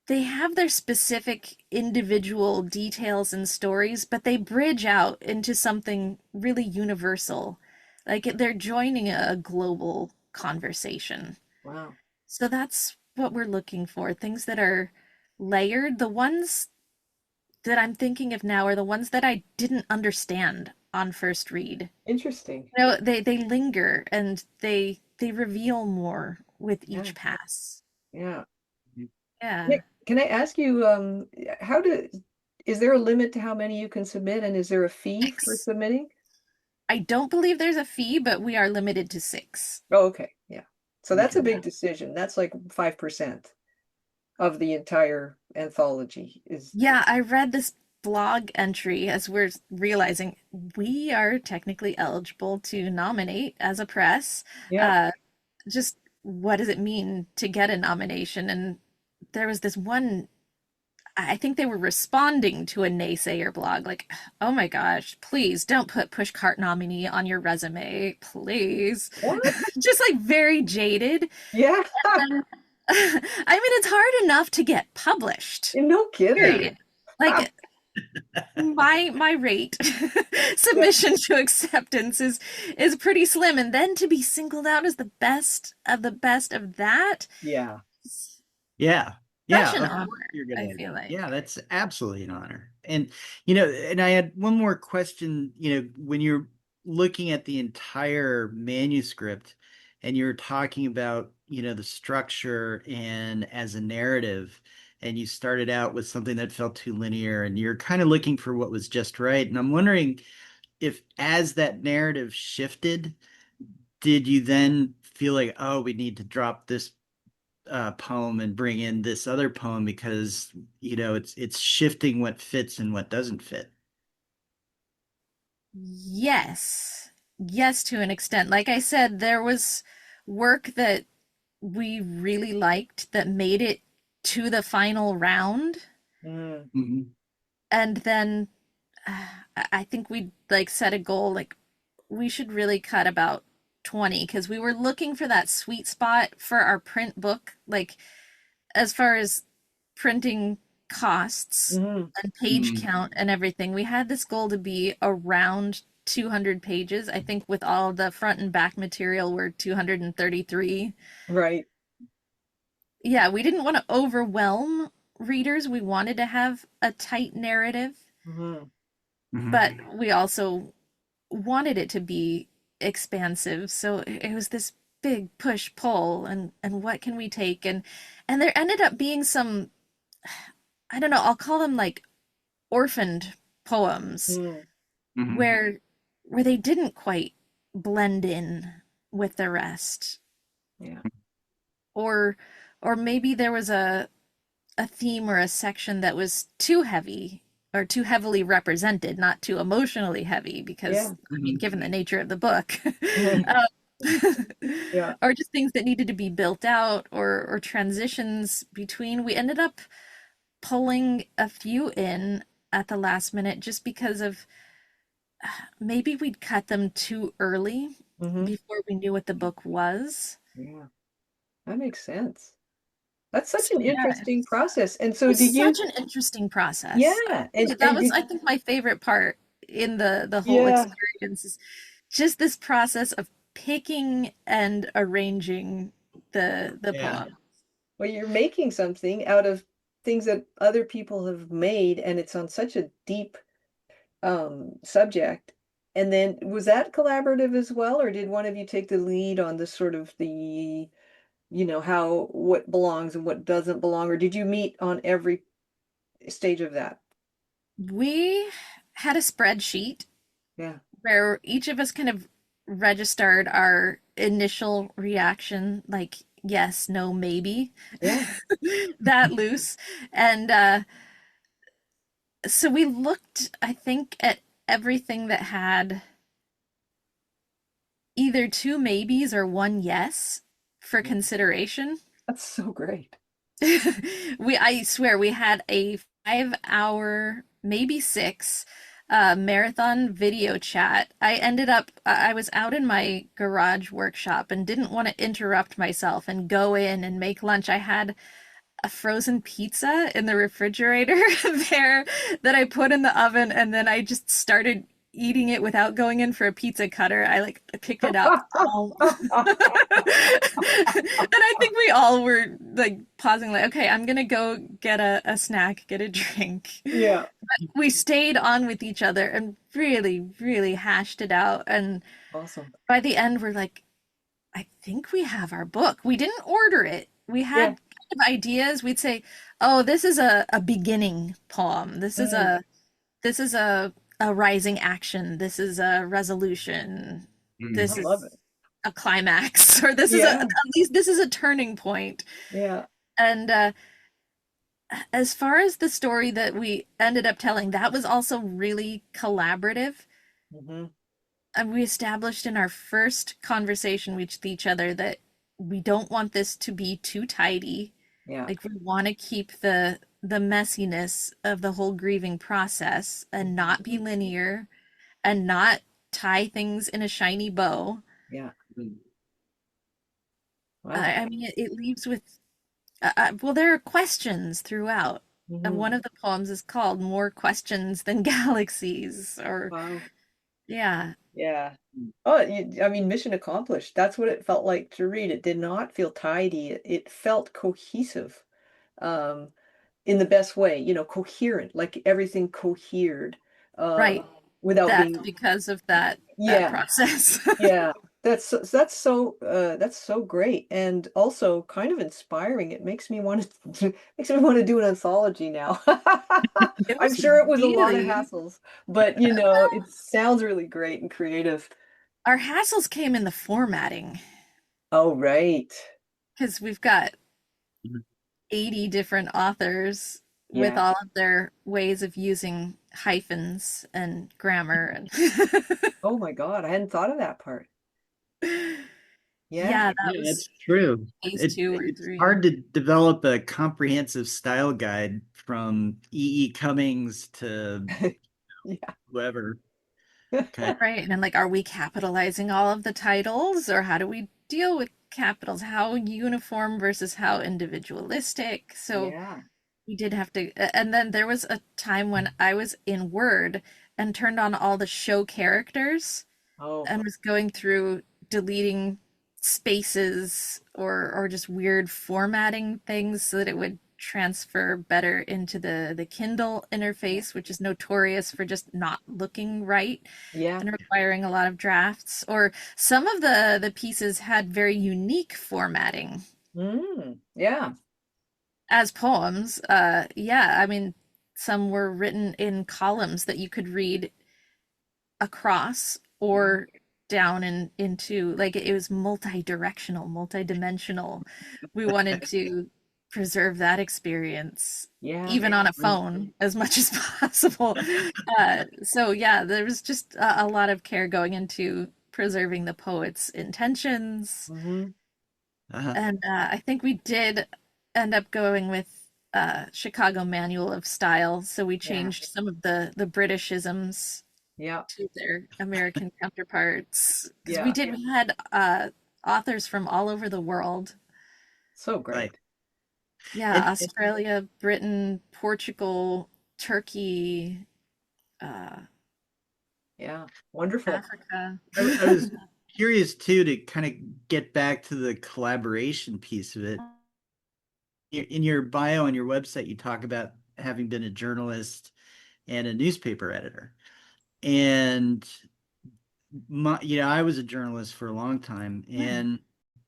have their specific individual details and stories, but they bridge out into something really universal. Like they're joining a global conversation. Wow. So that's what we're looking for. Things that are layered. The ones that I'm thinking of now are the ones that I didn't understand on first read. Interesting. You know, they linger and they reveal more with each pass. Yeah. Yeah. Can I ask you, is there a limit to how many you can submit, and is there a fee for submitting? I don't believe there's a fee, but we are limited to 6. Oh, okay. Yeah. So that's a big decision. That's like 5% of the entire anthology is. Yeah, I read this blog entry as we're realizing we are technically eligible to nominate as a press. Yeah. Uh, just what does it mean to get a nomination? And there was this one, I think they were responding to a naysayer blog, like, oh my gosh, please don't put pushcart nominee on your resume, please. What? Just like very jaded. Yeah. And, I mean, it's hard enough to get published, No kidding. period. Like my rate Yeah. submission to acceptance is pretty slim, and then to be singled out as the best of that, Yeah. Yeah. such Yeah, an of course honor, you're I gonna. feel Yeah, like. that's absolutely an honor. And and I had one more question, when you're looking at the entire manuscript and you're talking about, the structure and as a narrative, and you started out with something that felt too linear and you're kind of looking for what was just right. And I'm wondering if as that narrative shifted, did you then feel like, oh, we need to drop this poem and bring in this other poem because it's shifting what fits and what doesn't fit. Yes. Yes, to an extent. Like I said, there was work that we really liked that made it to the final round. Mm. Mhm. And then I think we like set a goal like we should really cut about 20 because we were looking for that sweet spot for our print book, like as far as printing costs Mm. and page Mhm. count and everything. We had this goal to be around 200 pages. I think with all the front and back material, we're 233. Right. Yeah, we didn't want to overwhelm readers. We wanted to have a tight narrative, Mm. but Mhm. we also wanted it to be expansive. So it was this big push pull and what can we take and there ended up being some, I don't know, I'll call them like orphaned poems Mm. Mhm. where they didn't quite blend in with the rest. Yeah. Or or maybe there was a theme or a section that was too heavy or too heavily represented, not too emotionally heavy, because Yeah. I mean, Mhm. given the nature of the book, Mhm. Yeah. or just things that needed to be built out or transitions between. We ended up pulling a few in at the last minute just because of maybe we'd cut them too early Hmm. before we knew what the book was. Yeah. That makes sense. That's such So an yeah, interesting process. And it so was did you, such an interesting process. yeah, Really, that and was, did, I think, my favorite part in the whole yeah, experience is just this process of picking and arranging the Yeah. poem. well, you're making something out of things that other people have made, and it's on such a deep subject. And then was that collaborative as well, or did one of you take the lead on the sort of the, how what belongs and what doesn't belong, or did you meet on every stage of that? We had a spreadsheet Yeah. where each of us kind of registered our initial reaction, like yes, no, maybe, Yeah. that loose. And so we looked, I think, at everything that had either two maybes or one yes for consideration. That's so great. I swear, we had a 5 hour, maybe six, marathon video chat. I was out in my garage workshop and didn't want to interrupt myself and go in and make lunch. I had a frozen pizza in the refrigerator there that I put in the oven, and then I just started eating it without going in for a pizza cutter. I like picked it up. And I think we all were like pausing, like, okay, I'm gonna go get a snack, get a drink. Yeah. We stayed on with each other and really, really hashed it out. And Awesome. by the end, we're like, I think we have our book. We didn't order it. We Yeah. had kind of ideas. We'd say, oh, this is a beginning poem. Mm. This is a rising action. This is a resolution. I This Mhm. love is it. a climax, or this is a Yeah. at least this is a turning point. Yeah. And as far as the story that we ended up telling, that was also really collaborative. Hmm. And we established in our first conversation with each other that we don't want this to be too tidy. Yeah. Like we want to keep the messiness of the whole grieving process and Mhm. not be linear and not tie things in a shiny bow. Yeah. Mm. Wow. I mean, it leaves with, well, there are questions throughout. And Hmm. one of the poems is called More Questions Than Galaxies, or, Wow. yeah, Yeah. Oh, I mean, mission accomplished. That's what it felt like to read. It did not feel tidy. It felt cohesive, um, in the best way, coherent, like everything cohered, right. without That's being, because of that yeah, process. yeah. That's so great, and also kind of inspiring. It makes me want to makes me want to do an anthology now. It I'm was sure it was a lot of really, hassles, but it sounds really great and creative. our hassles came in the formatting Oh, right. because we've got Mhm. 80 different authors with Yeah. all of their ways of using hyphens and grammar and Oh my God, I hadn't thought of that part. Yeah. yeah, that Yeah, was that's true. phase two or It's three. hard to develop a comprehensive style guide from E. Cummings to Yeah. whoever. Kind Right. And then, like, are we capitalizing all of the titles, or how do we deal with capitals? How uniform versus how individualistic? So Yeah. we did have to, and then there was a time when I was in Word and turned on all the show characters Oh, and was going through deleting spaces or just weird formatting things so that it would transfer better into the Kindle interface, which is notorious for just not looking right yeah. and requiring a lot of drafts. Or some of the pieces had very unique formatting Yeah. as poems. Yeah, I mean, some were written in columns that you could read across Yeah. or down and into, like, it was multi-directional, multi-dimensional. We wanted to preserve that experience Yeah. even on a of phone as much as possible. So yeah, there was just a lot of care going into preserving the poet's intentions. Hmm. uh And I think we did end up going with Chicago Manual of Style, so we Yeah. changed some of the Britishisms Yeah. to their American counterparts because Yeah. we had authors from all over the world. So right. great. Yeah, And Australia, Britain, Portugal, Turkey, uh, Yeah. Wonderful. Africa. I was curious too to kind of get back to the collaboration piece of it. In your bio on your website, you talk about having been a journalist and a newspaper editor. And I was a journalist for a long time, Hmm. and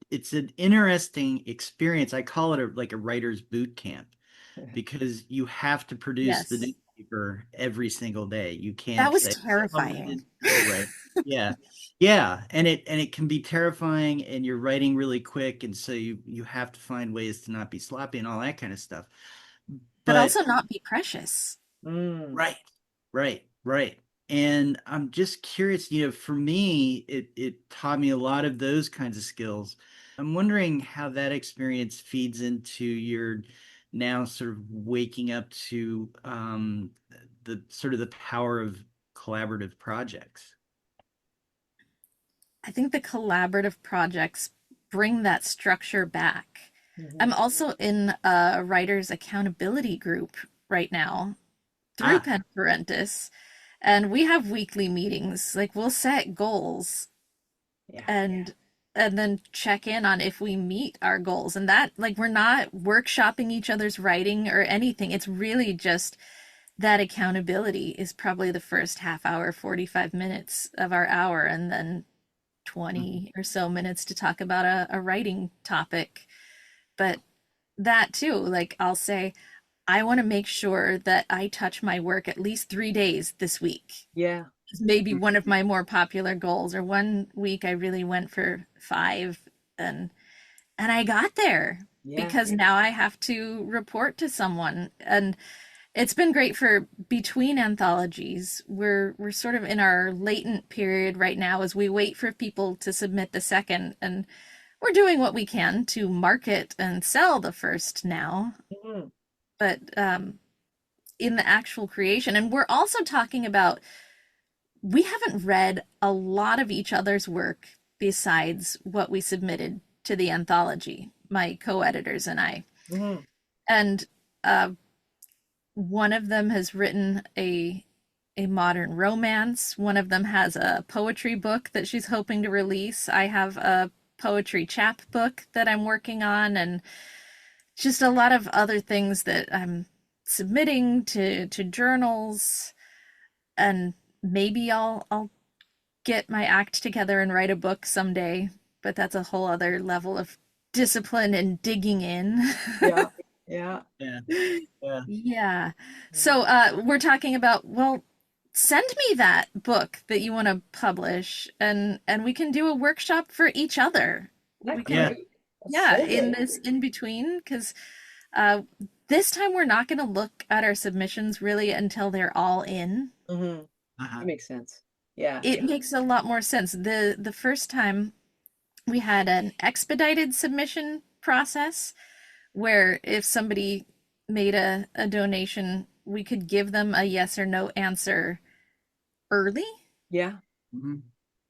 it's an interesting experience. I call it like a writer's boot camp because you have to produce the Yes, newspaper every single day. You that can't was say, "Oh, I terrifying. didn't feel right." Yeah, yeah, and it can be terrifying, and you're writing really quick, and so you have to find ways to not be sloppy and all that kind of stuff. But But also not be precious. Mm. right, right. And I'm just curious, for me, it taught me a lot of those kinds of skills. I'm wondering how that experience feeds into your now sort of waking up to the sort of the power of collaborative projects. I think the collaborative projects bring that structure back. Hmm. I'm also in a writer's accountability group right now through Ah, Pen Parentis, and we have weekly meetings. Like we'll set goals Yeah. and then check in on if we meet our goals. And that, like, we're not workshopping each other's writing or anything. It's really just that accountability is probably the first half hour, 45 minutes of our hour, and then mhm. 20 or so minutes to talk about a writing topic. But that too, like I'll say, I want to make sure that I touch my work at least 3 days this week. Yeah. It's maybe one of my more popular goals. Or one week I really went for 5, and I got there. Yeah. because now I have to report to someone. And it's been great for between anthologies. We're sort of in our latent period right now as we wait for people to submit the second, and we're doing what we can to market and sell the first now. Mhm. But in the actual creation, and we're also talking about, we haven't read a lot of each other's work besides what we submitted to the anthology, my co-editors and I. Mhm. And uh, one of them has written a modern romance. One of them has a poetry book that she's hoping to release. I have a poetry chapbook that I'm working on, and just a lot of other things that I'm submitting to journals. And maybe I'll get my act together and write a book someday, but that's a whole other level of discipline and digging in. Yeah. Yeah. Yeah. Yeah. Yeah. Yeah. So we're talking about, well, send me that book that you want to publish, and we can do a workshop for each other. We That's can, Yeah. great. That's yeah, so in good. this in between, because uh, this time we're not going to look at our submissions really until they're all in. Mhm. Uh-huh. That makes sense. Yeah. It makes a lot more sense. The first time we had an expedited submission process where if somebody made a donation, we could give them a yes or no answer early. Yeah. Mhm.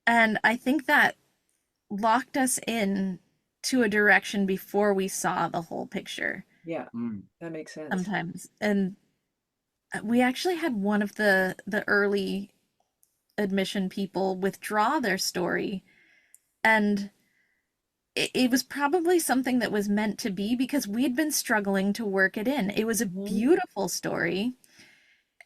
And I think that locked us in to a direction before we saw the whole picture Yeah. Mm. That makes sense. sometimes. And we actually had one of the early admission people withdraw their story, and it was probably something that was meant to be because we'd been struggling to work it in. It was a Mhm. beautiful story,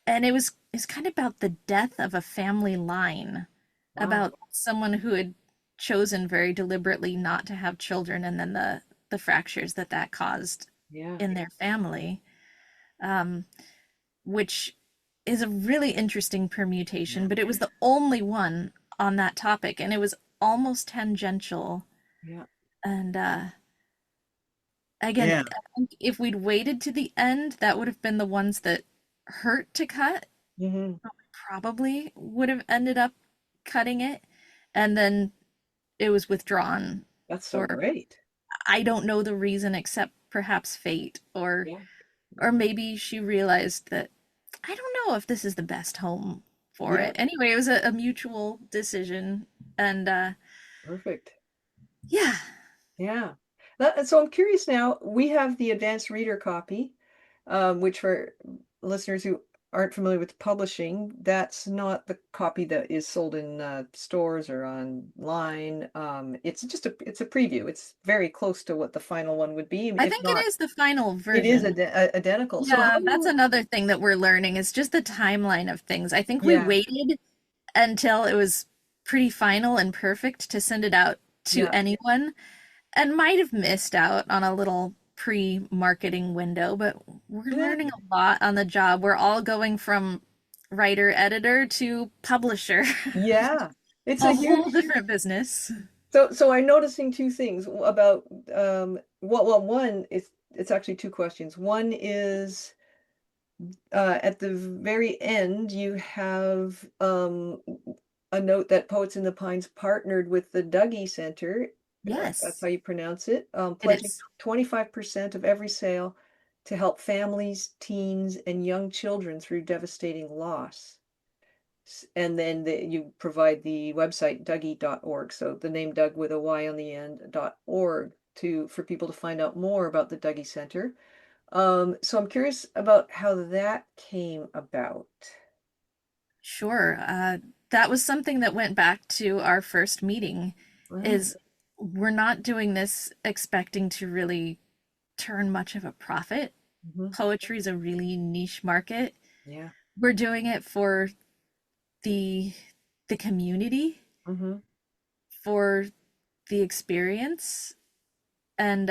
and it's kind of about the death of a family line, Wow. about someone who had chosen very deliberately not to have children, and then the fractures that that caused Yeah. in their family, um, which is a really interesting permutation. Yeah. But it was the only one on that topic, and it was almost tangential. Yeah. And again, Yeah. I think if we'd waited to the end, that would have been the ones that hurt to cut. Mhm. Probably would have ended up cutting it, and then it was withdrawn, That's so or great. I don't know the reason except perhaps fate, Yeah. or maybe she realized that I don't know if this is the best home for Yeah. it. Anyway, it was a mutual decision, and Perfect. yeah. Yeah. So I'm curious now, we have the advanced reader copy, which for listeners who aren't familiar with publishing, that's not the copy that is sold in stores or online. It's just it's a preview. It's very close to what the final one would be, I if think it not, is the final it is version. identical. So how Yeah, do that's you, another thing that we're learning is just the timeline of things. I think we yeah, waited until it was pretty final and perfect to send it out to yeah, anyone, and might have missed out on a little pre-marketing window, but we're yeah, learning a lot on the job. We're all going from writer editor to publisher. yeah. It's a A whole huge, different business. so I'm noticing two things about well, one, it's actually two questions. One is at the very end, you have a note that Poets in the Pines partnered with the Dougie Center, that's Yes, how you pronounce it, it pledging is. 25% of every sale to help families, teens, and young children through devastating loss. And then you provide the website dougie.org. So the name Doug with a Y on the end, .org, for people to find out more about the Dougie Center. So I'm curious about how that came about. Sure. That was something that went back to our first meeting Ah, is we're not doing this expecting to really turn much of a profit. mhm. Poetry is a really niche market. Yeah. We're doing it for the the community, Hmm. for the experience, and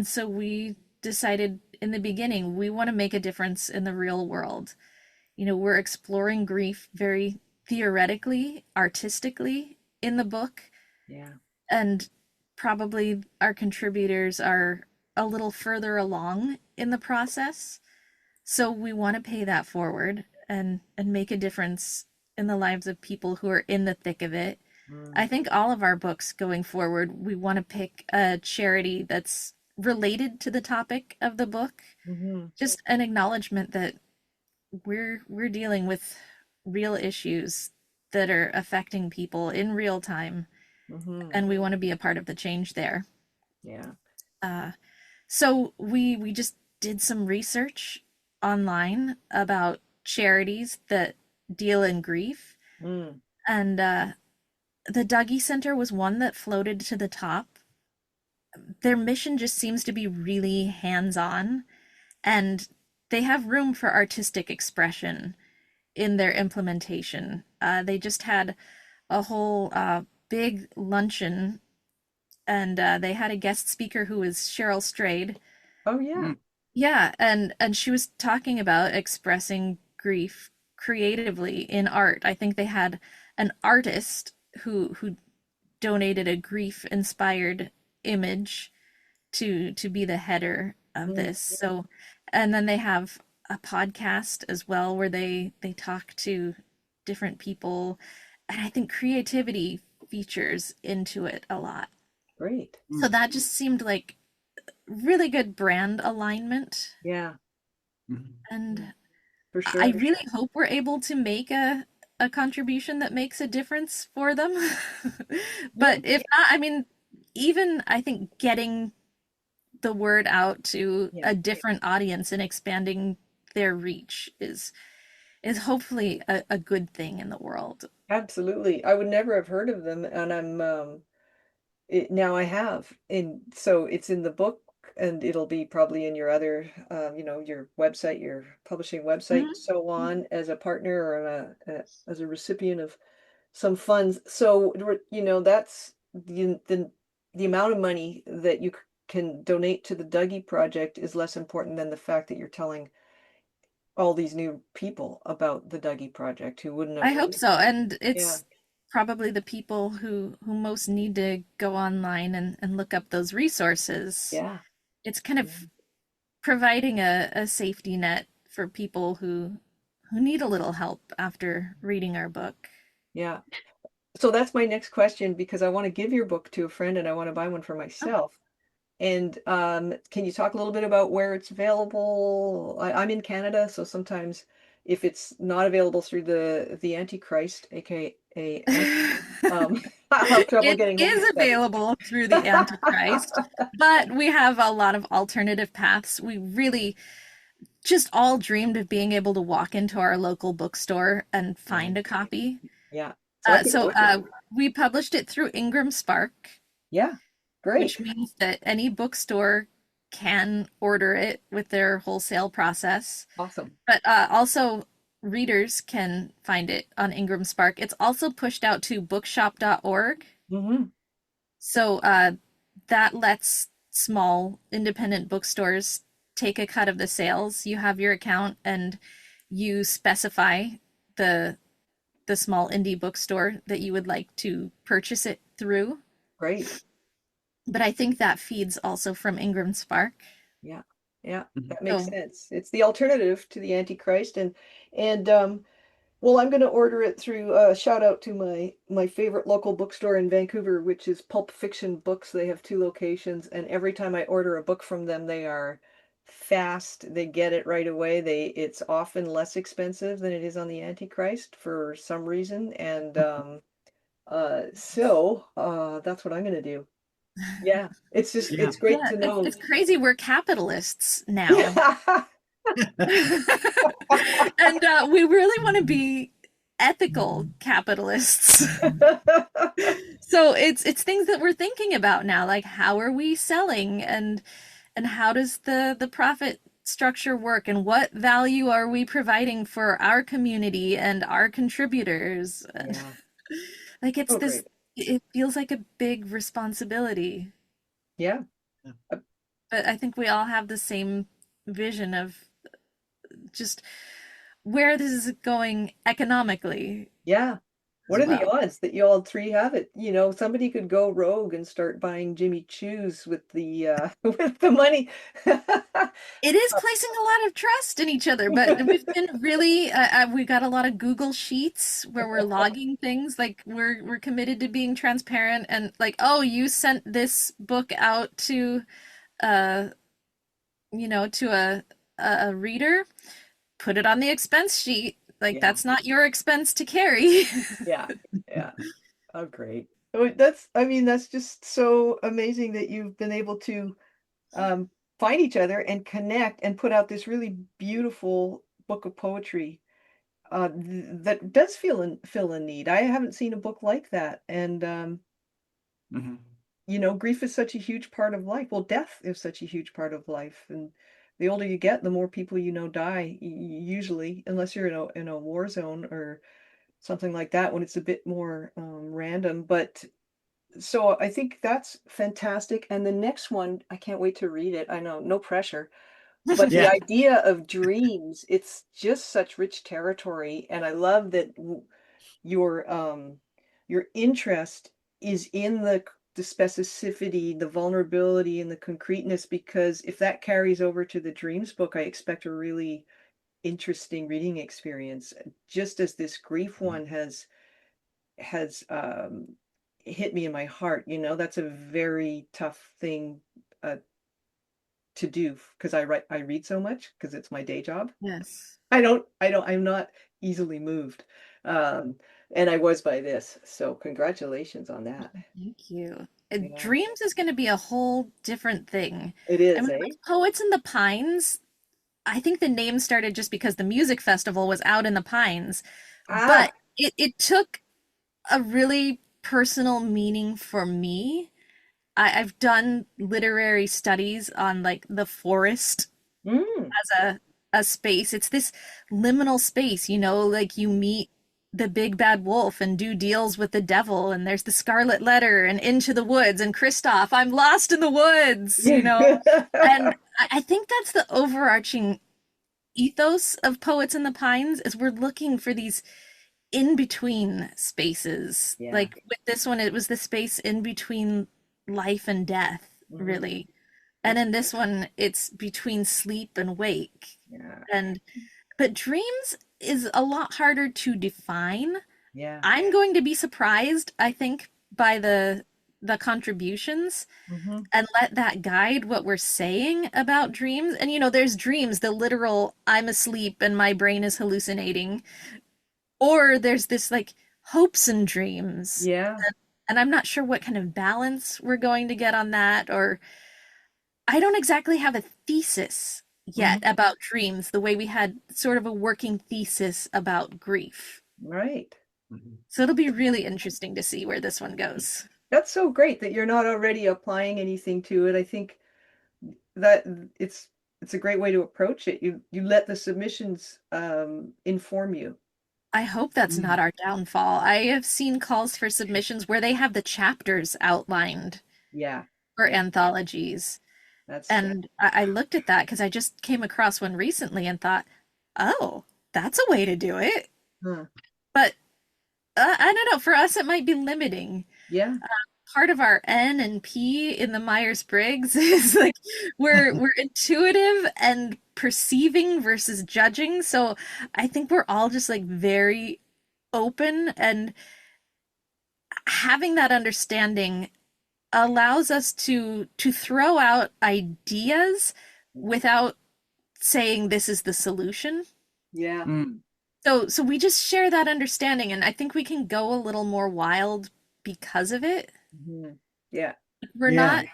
so we decided in the beginning we want to make a difference in the real world. We're exploring grief very theoretically, artistically in the book, Yeah. and probably our contributors are a little further along in the process. So we want to pay that forward and make a difference in the lives of people who are in the thick of it. I think all of our books going forward, we want to pick a charity that's related to the topic of the book. Mm-hmm. Just an acknowledgement that we're dealing with real issues that are affecting people in real time, Mm-hmm. and we want to be a part of the change there. Yeah. So we just did some research online about charities that deal in grief, Mm. and the Dougie Center was one that floated to the top. Their mission just seems to be really hands-on, and they have room for artistic expression in their implementation. They just had a whole big luncheon, and they had a guest speaker who was Cheryl Strayed. Oh yeah. Yeah, and she was talking about expressing grief creatively in art. I think they had an artist who donated a grief-inspired image to be the header of Mm. this. So, and then they have a podcast as well where they talk to different people, and I think creativity features into it a lot. Great. So that just seemed like really good brand alignment, Yeah, and for I sure. really hope we're able to make a contribution that makes a difference for them. Yeah. But if not, I mean, even I think getting the word out to Yeah. a different audience and expanding their reach is hopefully a good thing in the world. Absolutely. I would never have heard of them, and now I have. And so it's in the book, and it'll be probably in your other, your website, your publishing website, Mhm. so on, as a partner or as a recipient of some funds. So, that's the amount of money that you can donate to the Dougie Project is less important than the fact that you're telling all these new people about the Dougie Project who wouldn't have I heard hope of so. it. And Yeah. it's probably the people who most need to go online and look up those resources. Yeah. It's kind of providing a safety net for people who need a little help after reading our book. Yeah. So that's my next question, because I want to give your book to a friend and I want to buy one for Oh. myself. And can you talk a little bit about where it's available? I'm in Canada, so sometimes if it's not available through the Antichrist, aka I'll have trouble It getting hold of is stuff. available through the Antichrist, but we have a lot of alternative paths. We really just all dreamed of being able to walk into our local bookstore and find Right. a copy. Yeah. So I could So order it. we published it through Ingram Spark, Yeah. which Great. means that any bookstore can order it with their wholesale process. Awesome. But also, readers can find it on Ingram Spark. It's also pushed out to bookshop.org. Hmm. So that lets small independent bookstores take a cut of the sales. You have your account and you specify the the small indie bookstore that you would like to purchase it through. Great. But I think that feeds also from Ingram Spark. Yeah. Yeah. That makes So sense. It's the alternative to the Antichrist, and well, I'm going to order it through shout out to my favorite local bookstore in Vancouver, which is Pulp Fiction Books. They have two locations, and every time I order a book from them, they are fast. They get it right away. It's often less expensive than it is on the Antichrist for some reason, and that's what I'm going to do. Yeah, Yeah. it's great yeah, to it's know. it's crazy. We're capitalists now. Yeah. And we really want to be ethical capitalists. So it's things that we're thinking about now, like how are we selling and how does the profit structure work and what value are we providing for our community and our contributors? Yeah. Like it's Oh, this, great. it feels like a big responsibility, Yeah. but I think we all have the same vision of just where this is going economically. Yeah. What as are the well. odds that you all three have it? You know, somebody could go rogue and start buying Jimmy Choo's with the with the money. It is placing a lot of trust in each other, but we've been really we got a lot of Google Sheets where we're logging things. Like we're committed to being transparent and like, oh, you sent this book out to uh to a reader, put it on the expense sheet. Like Yeah, that's not your expense to carry. yeah, yeah. Oh, great. Oh, that's, I mean, that's just so amazing that you've been able to um, find each other and connect and put out this really beautiful book of poetry that does fill a need. I haven't seen a book like that, and Mhm. you know, grief is such a huge part of life. Well, death is such a huge part of life, and the older you get, the more people you know die. Usually, unless you're in a war zone or something like that, when it's a bit more random. But so I think that's fantastic. And the next one, I can't wait to read it. I know, no pressure. But the Yeah. idea of dreams, it's just such rich territory. And I love that your your interest is in the specificity, the vulnerability, and the concreteness, because if that carries over to the dreams book, I expect a really interesting reading experience, just as this grief Mhm. one has hit me in my heart. You know, that's a very tough thing uh, to do because I read so much because it's my day job. Yes. I'm not easily moved. Um, and I was by this. So congratulations on that. Thank you. Yeah. Dreams is going to be a whole different thing. It I is, mean, eh? with Poets in the Pines, I think the name started just because the music festival was out in the Pines, Ah, but it took a really personal meaning for me. I've done literary studies on like the forest mm, as a space. It's this liminal space, like you meet the big bad wolf and do deals with the devil, and there's the Scarlet Letter and Into the Woods and Kristoff, I'm lost in the woods, yeah. And I think that's the overarching ethos of Poets in the Pines is we're looking for these in between spaces. Yeah. Like with this one, it was the space in between life and death, Mhm. really. And That's in this one, it's between sleep and wake. yeah. And but dreams is a lot harder to define. Yeah. I'm going to be surprised, I think, by the contributions Hmm. and let that guide what we're saying about dreams. And there's dreams, the literal I'm asleep and my brain is hallucinating, or there's this like hopes and dreams. Yeah. And I'm not sure what kind of balance we're going to get on that, or I don't exactly have a thesis yet Hmm. about dreams, the way we had sort of a working thesis about grief. Right. Mhm. So it'll be really interesting to see where this one goes. That's so great that you're not already applying anything to it. I think that it's a great way to approach it. You let the submissions inform you. I hope that's Mm. not our downfall. I have seen calls for submissions where they have the chapters outlined Yeah. for Yeah. anthologies. That's And I looked at that because I just came across one recently and thought, oh, that's a way to do it. huh. But I don't know. For us, it might be limiting. Yeah. Part of our N and P in the Myers-Briggs is like we're intuitive and perceiving versus judging. So I think we're all just like very open, and having that understanding allows us to throw out ideas without saying this is the solution. Yeah. Mm. So we just share that understanding, and I think we can go a little more wild because of it. Mhm. Yeah. We're Yeah. not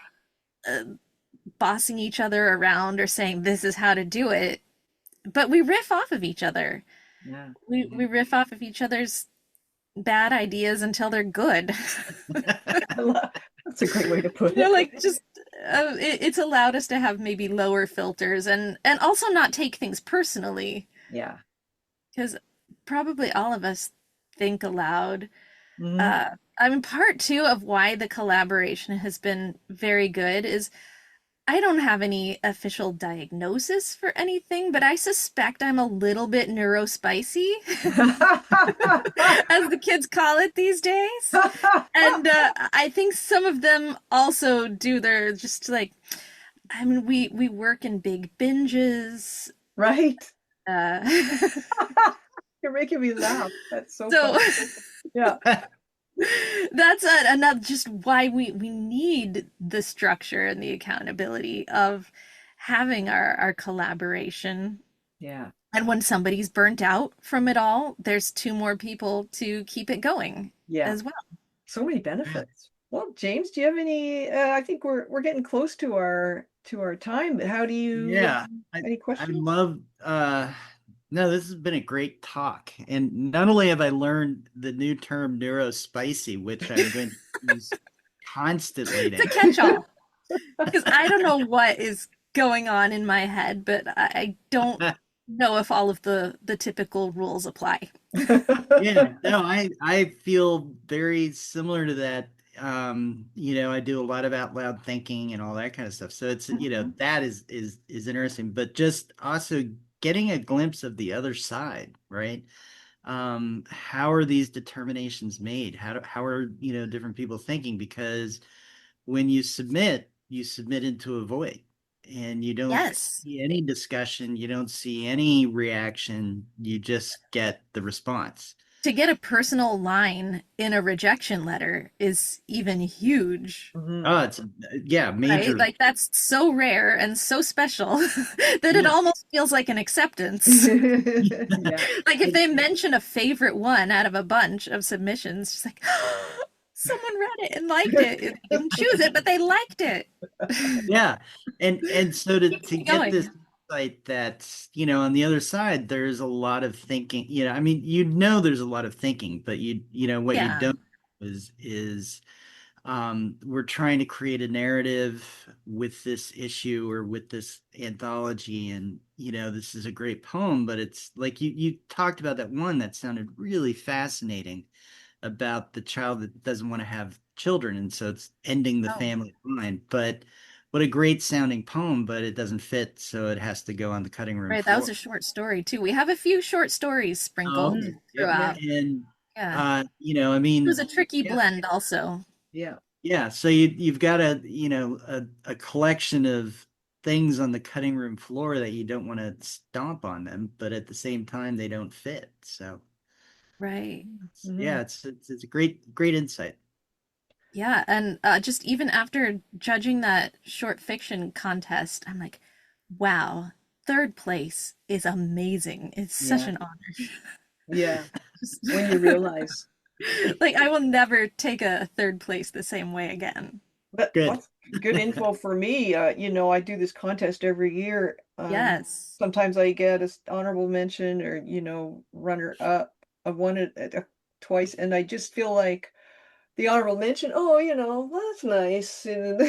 uh, bossing each other around or saying this is how to do it, but we riff off of each other. Yeah. We riff off of each other's bad ideas until they're good. That's a great way to put it. Like just it's allowed us to have maybe lower filters and also not take things personally, Yeah. because probably all of us think aloud. Mhm. Uh, I mean, part two of why the collaboration has been very good is I don't have any official diagnosis for anything, but I suspect I'm a little bit neurospicy, as the kids call it these days. And I think some of them also do their just like, I mean, we work in big binges. Right. Uh, You're making me laugh. That's so so funny. Yeah. that's another just why we need the structure and the accountability of having our collaboration. Yeah. And when somebody's burnt out from it all, there's two more people to keep it going Yeah. as well. So many benefits. Well, James, do you have any I think we're getting close to our time. How do you Yeah, any I questions? love no, this has been a great talk. And not only have I learned the new term neurospicy, which I'm going to use constantly It's a now. catch-all because I don't know what is going on in my head, but I don't know if all of the typical rules apply. Yeah, no, I feel very similar to that. I do a lot of out loud thinking and all that kind of stuff. So it's, Mhm. that is interesting, but just also getting a glimpse of the other side, right? How are these determinations made? How are, different people thinking? Because when you submit into a void and you don't Yes. see any discussion, you don't see any reaction, you just get the response. To get a personal line in a rejection letter is even huge, Mhm. Oh, it's yeah, right? major. Like that's so rare and so special that it Yeah. almost feels like an acceptance. Yeah. Like if And they mention a favorite one out of a bunch of submissions, just like someone read it and liked it. They didn't choose it, but they liked it. yeah, and so to Keeps me get this going. insight that, on the other side, there's a lot of thinking, I mean, there's a lot of thinking, but what you Yeah. don't is we're trying to create a narrative with this issue or with this anthology. And this is a great poem, but it's like you talked about that one that sounded really fascinating about the child that doesn't want to have children, and so it's ending the Oh, family line. But what a great sounding poem, but it doesn't fit, so it has to go on the cutting room right. That was floor. a short story too. We have a few short stories Oh, sprinkled okay. Mhm. Yep. Yeah. throughout. And Yeah. I It was mean, a tricky yeah. blend also. Yeah. Yeah, so you've got a collection of things on the cutting room floor that you don't want to stomp on them, but at the same time they don't fit. So Right. yeah, Mhm. it's a great insight. Yeah, and just even after judging that short fiction contest, I'm like, wow, third place is amazing. It's such Yeah. an honor. Yeah. Just- When you realize. like I will never take a third place the same way again. But Good. that's good info for me. I do this contest every year. Yes. Sometimes I get a honorable mention or, runner up. I've won it twice, and I just feel like the honorable mention, oh, well, that's nice. And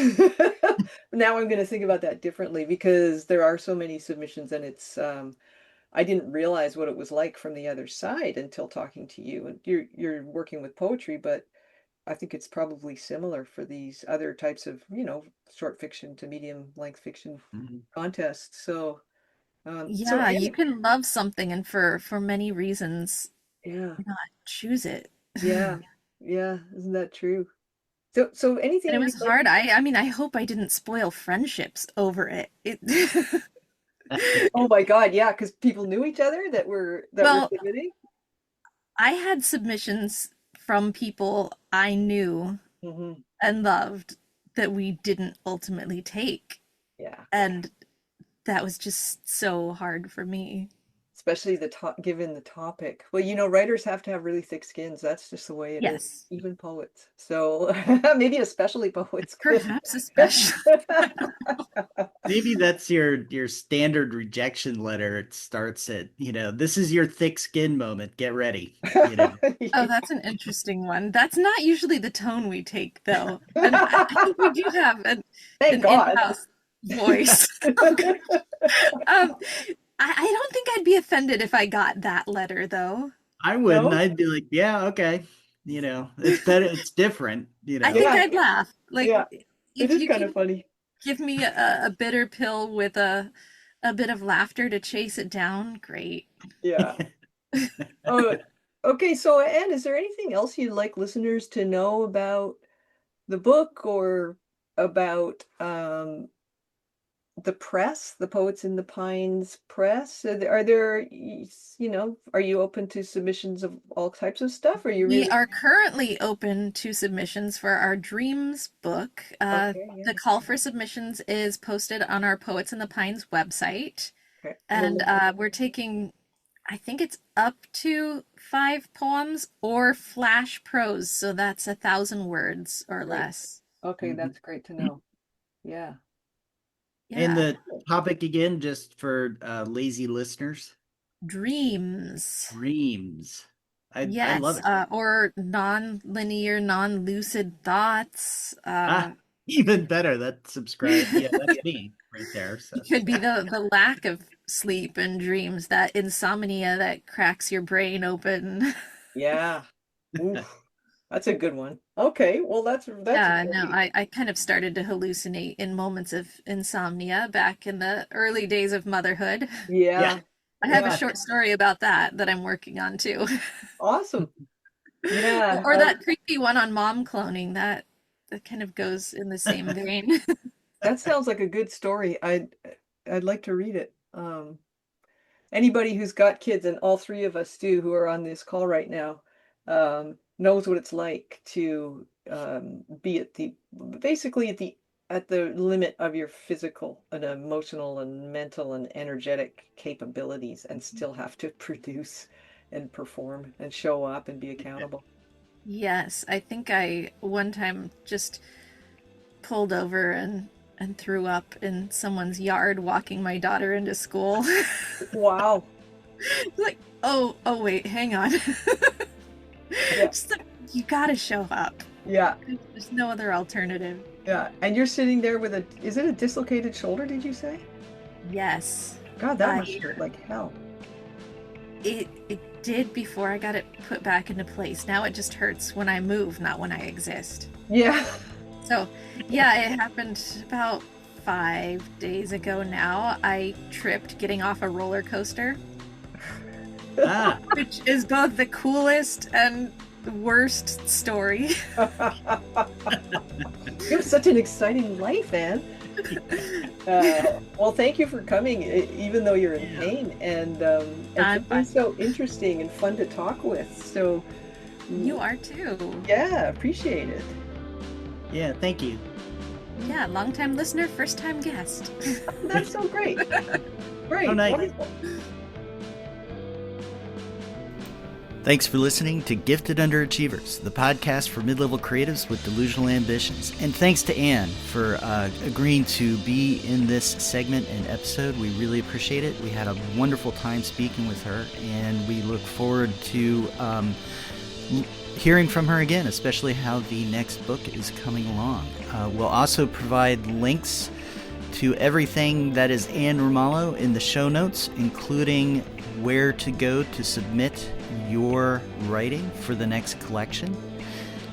now I'm going to think about that differently because there are so many submissions, and I didn't realize what it was like from the other side until talking to you. And you're working with poetry, but I think it's probably similar for these other types of, short fiction to medium length fiction Mhm. contests. So Yeah, you any, can love something and for many reasons yeah, not choose it. yeah, yeah. Isn't that true? So And it anything was you'd like hard. to, I mean, I hope I didn't spoil friendships over it. It oh my God, yeah, because people knew each other that were well, submitting. I had submissions from people I knew Hmm. and loved that we didn't ultimately take. Yeah. And that was just so hard for me. Especially given the topic. Well, writers have to have really thick skins. That's just the way it is. Yes, Even poets. So maybe especially poets. perhaps especially. Maybe that's your standard rejection letter. It starts at, this is your thick skin moment. Get ready. Oh, that's an interesting one. That's not usually the tone we take, though. And I think we do have Thank an God. in-house voice. Okay. Um, I don't think I'd be offended if I got that letter, though. I wouldn't. No? I'd be like, yeah, okay. It's better. It's different. I think Yeah, I'd laugh. Like, yeah. It if is you kind of can funny. Give me a bitter pill with a bit of laughter to chase it down. Great. Yeah. Oh, okay. So, Anne, is there anything else you'd like listeners to know about the book or about the press, the Poets in the Pines press? Are there, are you open to submissions of all types of stuff? Or are you We really are currently open to submissions for our Dreams book. okay? Yeah. The call for submissions is posted on our Poets in the Pines website. Okay. And we're taking, I think it's up to 5 poems or flash prose. So that's 1,000 words or Great. less. Okay, Mhm. that's great to know. Yeah. And Yeah. the topic again, just for lazy listeners, Dreams. dreams. I love Yes. it. Or non-linear, non-lucid thoughts. Ah, even better. That subscribe. Yeah, that's me right there. So It could be the lack of sleep and dreams, that insomnia that cracks your brain open. Yeah. Oof. That's a good one. Okay, well that's Yeah, no, great. I kind of started to hallucinate in moments of insomnia back in the early days of motherhood. yeah, Yeah. I have a Yeah. short story about that I'm working on too. Awesome. Yeah. Or that creepy one on mom cloning that kind of goes in the same vein. That sounds like a good story. I'd like to read it. Anybody who's got kids, and all three of us do, who are on this call right now, knows what it's like to be at the basically at the limit of your physical and emotional and mental and energetic capabilities, and still have to produce and perform and show up and be accountable. Yes, I think I one time just pulled over and threw up in someone's yard walking my daughter into school. Wow. Like, oh wait, hang on. Yeah. Just like, you gotta show up. Yeah. There's no other alternative. Yeah. And you're sitting there with is it a dislocated shoulder, did you say? Yes. God, that I must hurt like hell. it did before I got it put back into place. Now it just hurts when I move, not when I exist. Yeah. So, yeah, it happened about 5 days ago now. I tripped getting off a roller coaster, ah, which is both the coolest and worst story. You have such an exciting life, Anne. Well, thank you for coming, even though you're in pain, and I'm for being so interesting and fun to talk with. So, You are too. yeah, appreciate it. yeah. Thank you. Yeah, long-time listener, first-time guest. That's so great. Great. Oh, nice. Wonderful. Thanks for listening to Gifted Underachievers, the podcast for mid-level creatives with delusional ambitions. And thanks to Anne for agreeing to be in this segment and episode. We really appreciate it. We had a wonderful time speaking with her, and we look forward to hearing from her again, especially how the next book is coming along. We'll also provide links to everything that is Anne Ramallo in the show notes, including where to go to submit your writing for the next collection,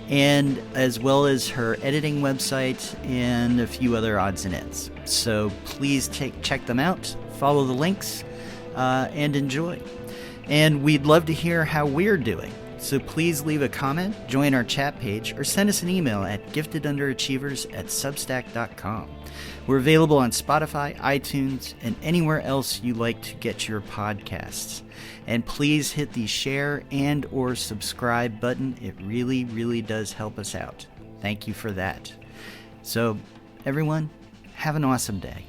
and as well as her editing website and a few other odds and ends. So please check them out, follow the links, and enjoy. And we'd love to hear how we're doing. So please leave a comment, join our chat page, or send us an email at giftedunderachievers@substack.com. We're available on Spotify, iTunes, and anywhere else you like to get your podcasts. And please hit the share and or subscribe button. It really, really does help us out. Thank you for that. So, everyone, have an awesome day.